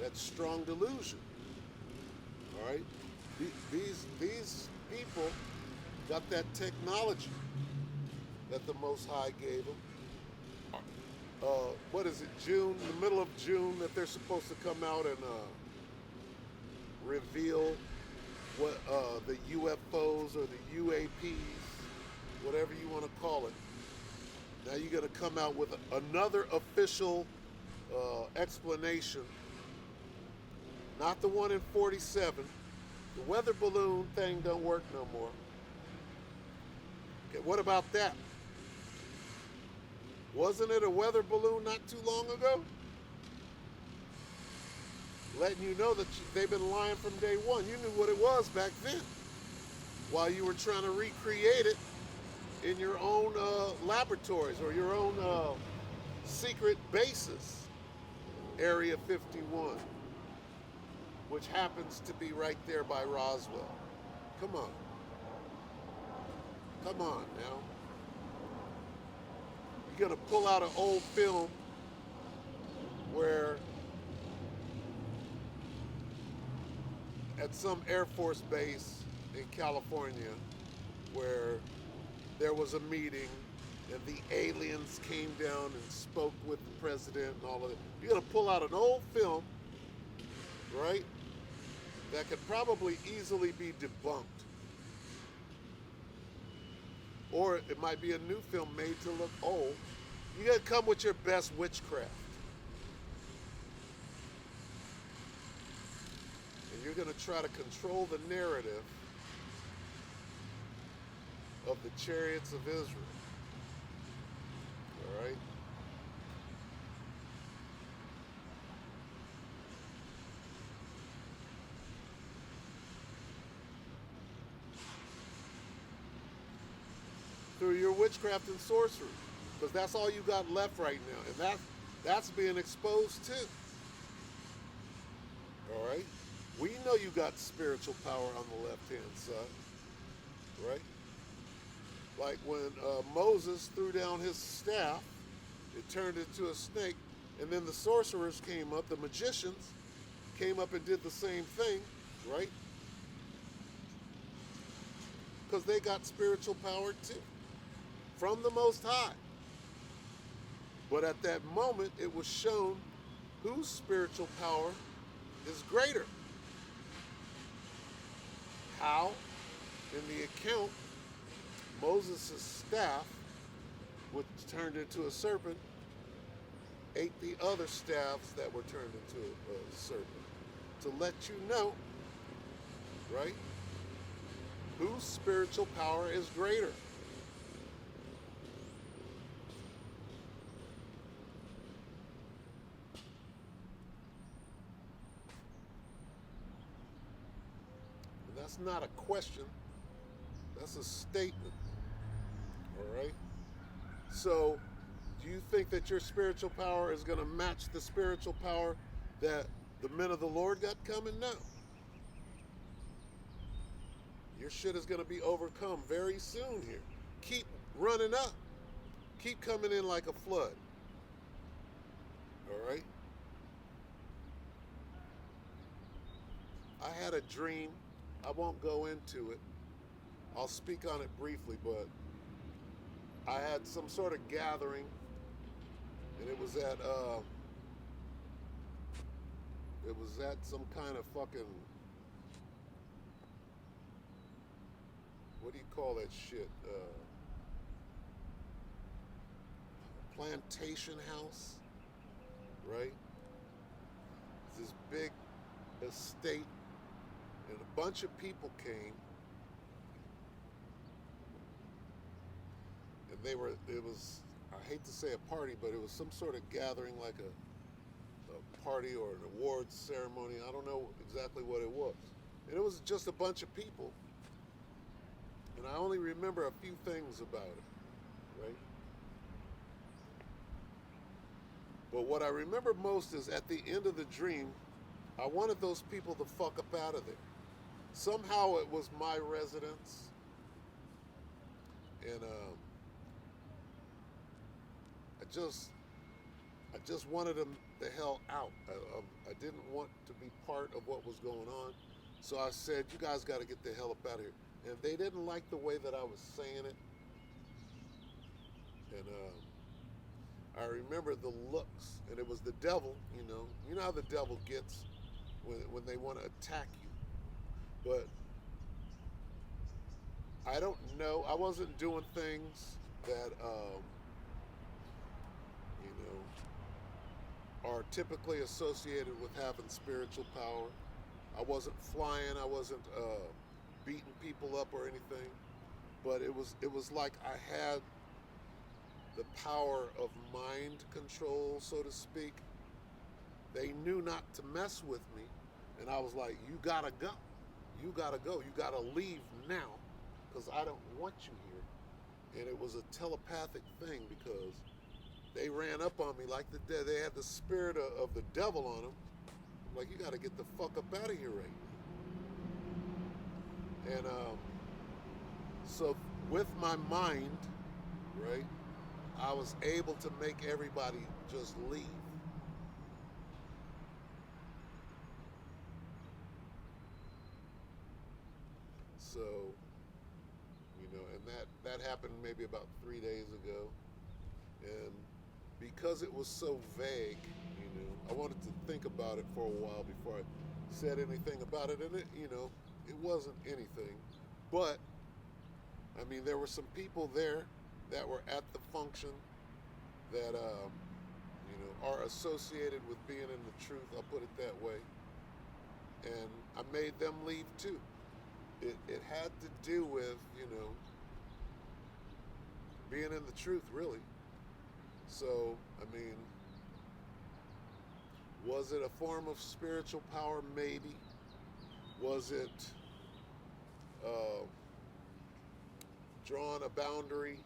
[SPEAKER 1] that's strong delusion. All right? These people got that technology that the Most High gave them. What is it, June, the middle of June, that they're supposed to come out and reveal what the UFOs or the UAPs, whatever you want to call it. Now you're going to come out with another official explanation, not the one in 47. The weather balloon thing don't work no more. Okay, what about that? Wasn't it a weather balloon not too long ago? Letting you know that they've been lying from day one. You knew what it was back then, while you were trying to recreate it in your own laboratories or your own secret bases. Area 51, which happens to be right there by Roswell. Come on. Come on now. You're going to pull out an old film where at some Air Force base in California where there was a meeting and the aliens came down and spoke with the president and all of it. You're going to pull out an old film, right, that could probably easily be debunked. Or it might be a new film made to look old. You got to come with your best witchcraft. And you're going to try to control the narrative of the chariots of Israel. All right? Through your witchcraft and sorcery. Because that's all you got left right now. And that's being exposed too. All right? We know you got spiritual power on the left-hand side. Right? Like when Moses threw down his staff, it turned into a snake. And then the sorcerers came up, the magicians came up and did the same thing. Right? Because they got spiritual power too. From the Most High. But at that moment, it was shown whose spiritual power is greater. How? In the account, Moses' staff, which turned into a serpent, ate the other staffs that were turned into a serpent. To let you know, right, whose spiritual power is greater. That's not a question. That's a statement. All right? So, do you think that your spiritual power is going to match the spiritual power that the men of the Lord got coming? No. Your shit is going to be overcome very soon here. Keep running up. Keep coming in like a flood. All right? I had a dream. I won't go into it. I'll speak on it briefly, but I had some sort of gathering, and it was at some kind of fucking, what do you call that shit? Plantation house, right? It's this big estate, and a bunch of people came, and it was, I hate to say a party, but it was some sort of gathering, like a party or an awards ceremony. I don't know exactly what it was. And it was just a bunch of people. And I only remember a few things about it, right? But what I remember most is at the end of the dream, I wanted those people to fuck up out of there. Somehow it was my residence. And I just wanted them the hell out. I didn't want to be part of what was going on. So I said, you guys got to get the hell up out of here. And they didn't like the way that I was saying it. And I remember the looks, and it was the devil, you know. You know how the devil gets when they want to attack you. But I don't know. I wasn't doing things that, you know, are typically associated with having spiritual power. I wasn't flying. I wasn't beating people up or anything. But it was like I had the power of mind control, so to speak. They knew not to mess with me, and I was like, you gotta go. You gotta go. You gotta leave now, because I don't want you here. And it was a telepathic thing, because they ran up on me like they had the spirit of the devil on them. I'm like, you gotta get the fuck up out of here right now. And so with my mind, right, I was able to make everybody just leave. So, you know, and that happened maybe about 3 days ago. And because it was so vague, you know, I wanted to think about it for a while before I said anything about it. And it, you know, it wasn't anything. But, I mean, there were some people there that were at the function that, you know, are associated with being in the truth. I'll put it that way. And I made them leave too. It had to do with, you know, being in the truth, really. So, I mean, was it a form of spiritual power? Maybe. Was it drawing a boundary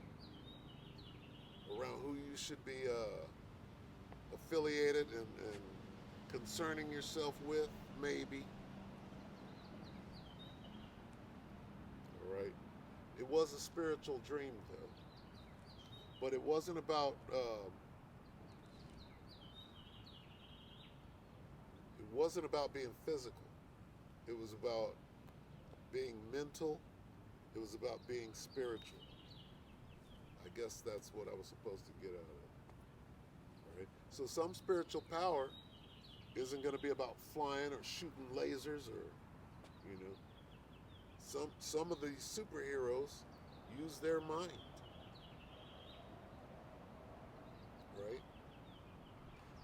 [SPEAKER 1] around who you should be affiliated and concerning yourself with? Maybe. All right. It was a spiritual dream, though. But it wasn't about being physical. It was about being mental. It was about being spiritual. I guess that's what I was supposed to get out of it. All right. So some spiritual power isn't going to be about flying or shooting lasers or, you know, some of these superheroes use their mind. Right?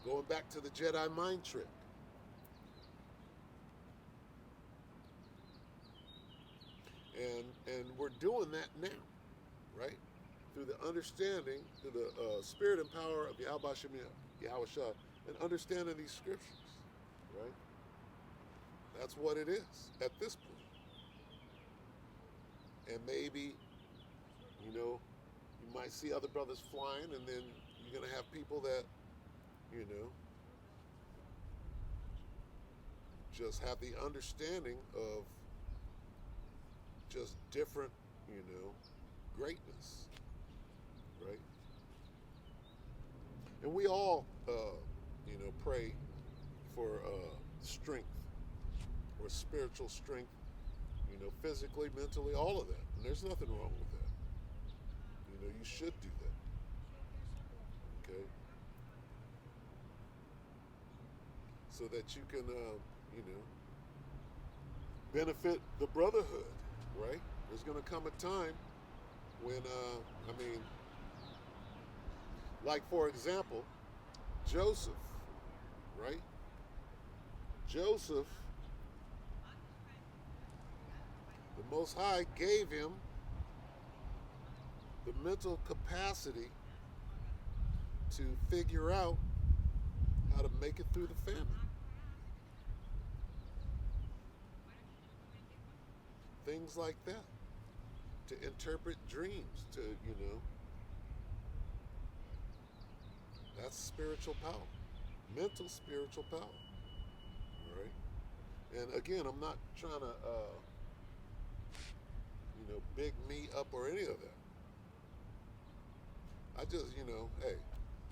[SPEAKER 1] Going back to the Jedi mind trick. And we're doing that now, right? Through the understanding, through the spirit and power of Yahweh Shah, and understanding these scriptures, right? That's what it is at this point. And maybe, you might see other brothers flying, and then you're going to have people that, just have the understanding of just different, greatness, right? And we all, pray for strength or spiritual strength, physically, mentally, all of that. And there's nothing wrong with that. You should do that, okay? So that you can, benefit the brotherhood, right? There's going to come a time when, like for example, Joseph, right? Joseph, the Most High gave him the mental capacity to figure out how to make it through the famine. Things like that. To interpret dreams, that's spiritual power. Mental spiritual power. All right? And again, I'm not trying to, big me up or any of that. I just, hey,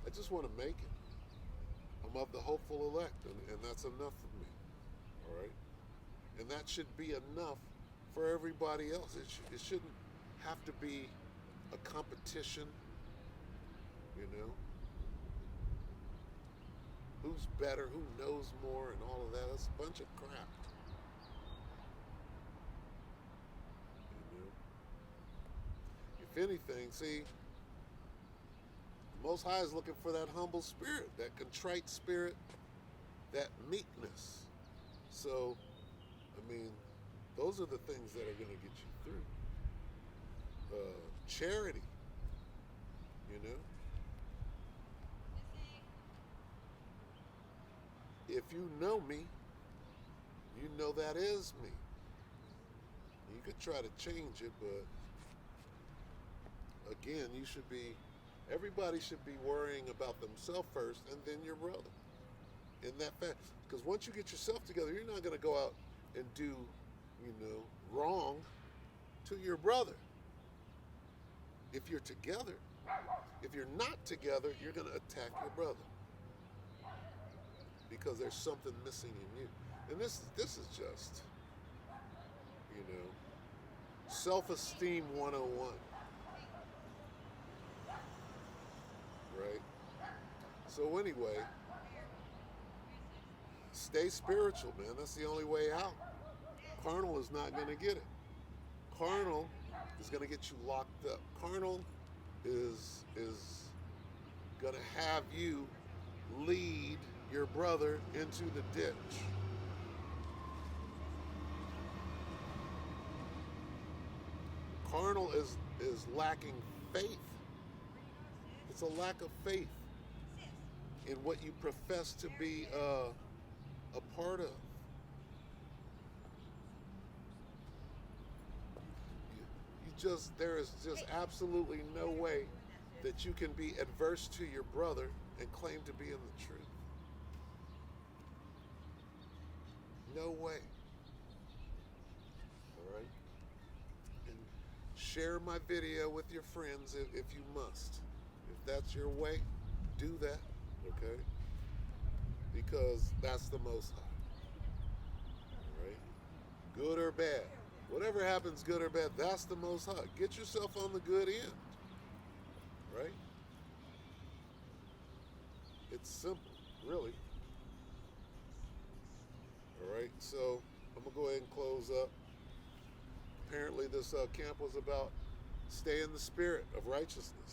[SPEAKER 1] I just want to make it. I'm of the hopeful elect, and that's enough for me. All right? And that should be enough for everybody else. It shouldn't have to be a competition, Who's better, who knows more, and all of that. That's a bunch of crap. If anything, see, the Most High is looking for that humble spirit, that contrite spirit, that meekness. So, those are the things that are going to get you through. Charity, If you know me, you know that is me. You could try to change it, but again, everybody should be worrying about themselves first and then your brother. In that fact, because once you get yourself together, you're not going to go out and do, wrong to your brother. If you're together, if you're not together, you're going to attack your brother because there's something missing in you. And this is just, self-esteem 101. Right? So anyway, stay spiritual, man. That's the only way out. Carnal is not going to get it. Carnal is going to get you locked up. Carnal is going to have you lead your brother into the ditch. Carnal is lacking faith. It's a lack of faith in what you profess to be a part of. There is just absolutely no way that you can be adverse to your brother and claim to be in the truth. No way. All right? And share my video with your friends if you must. If that's your way, do that, okay? Because that's the Most High. All right? Good or bad. Whatever happens, good or bad, that's the Most High. Get yourself on the good end. Right? It's simple, really. All right, so I'm going to go ahead and close up. Apparently this camp was about stay in the spirit of righteousness.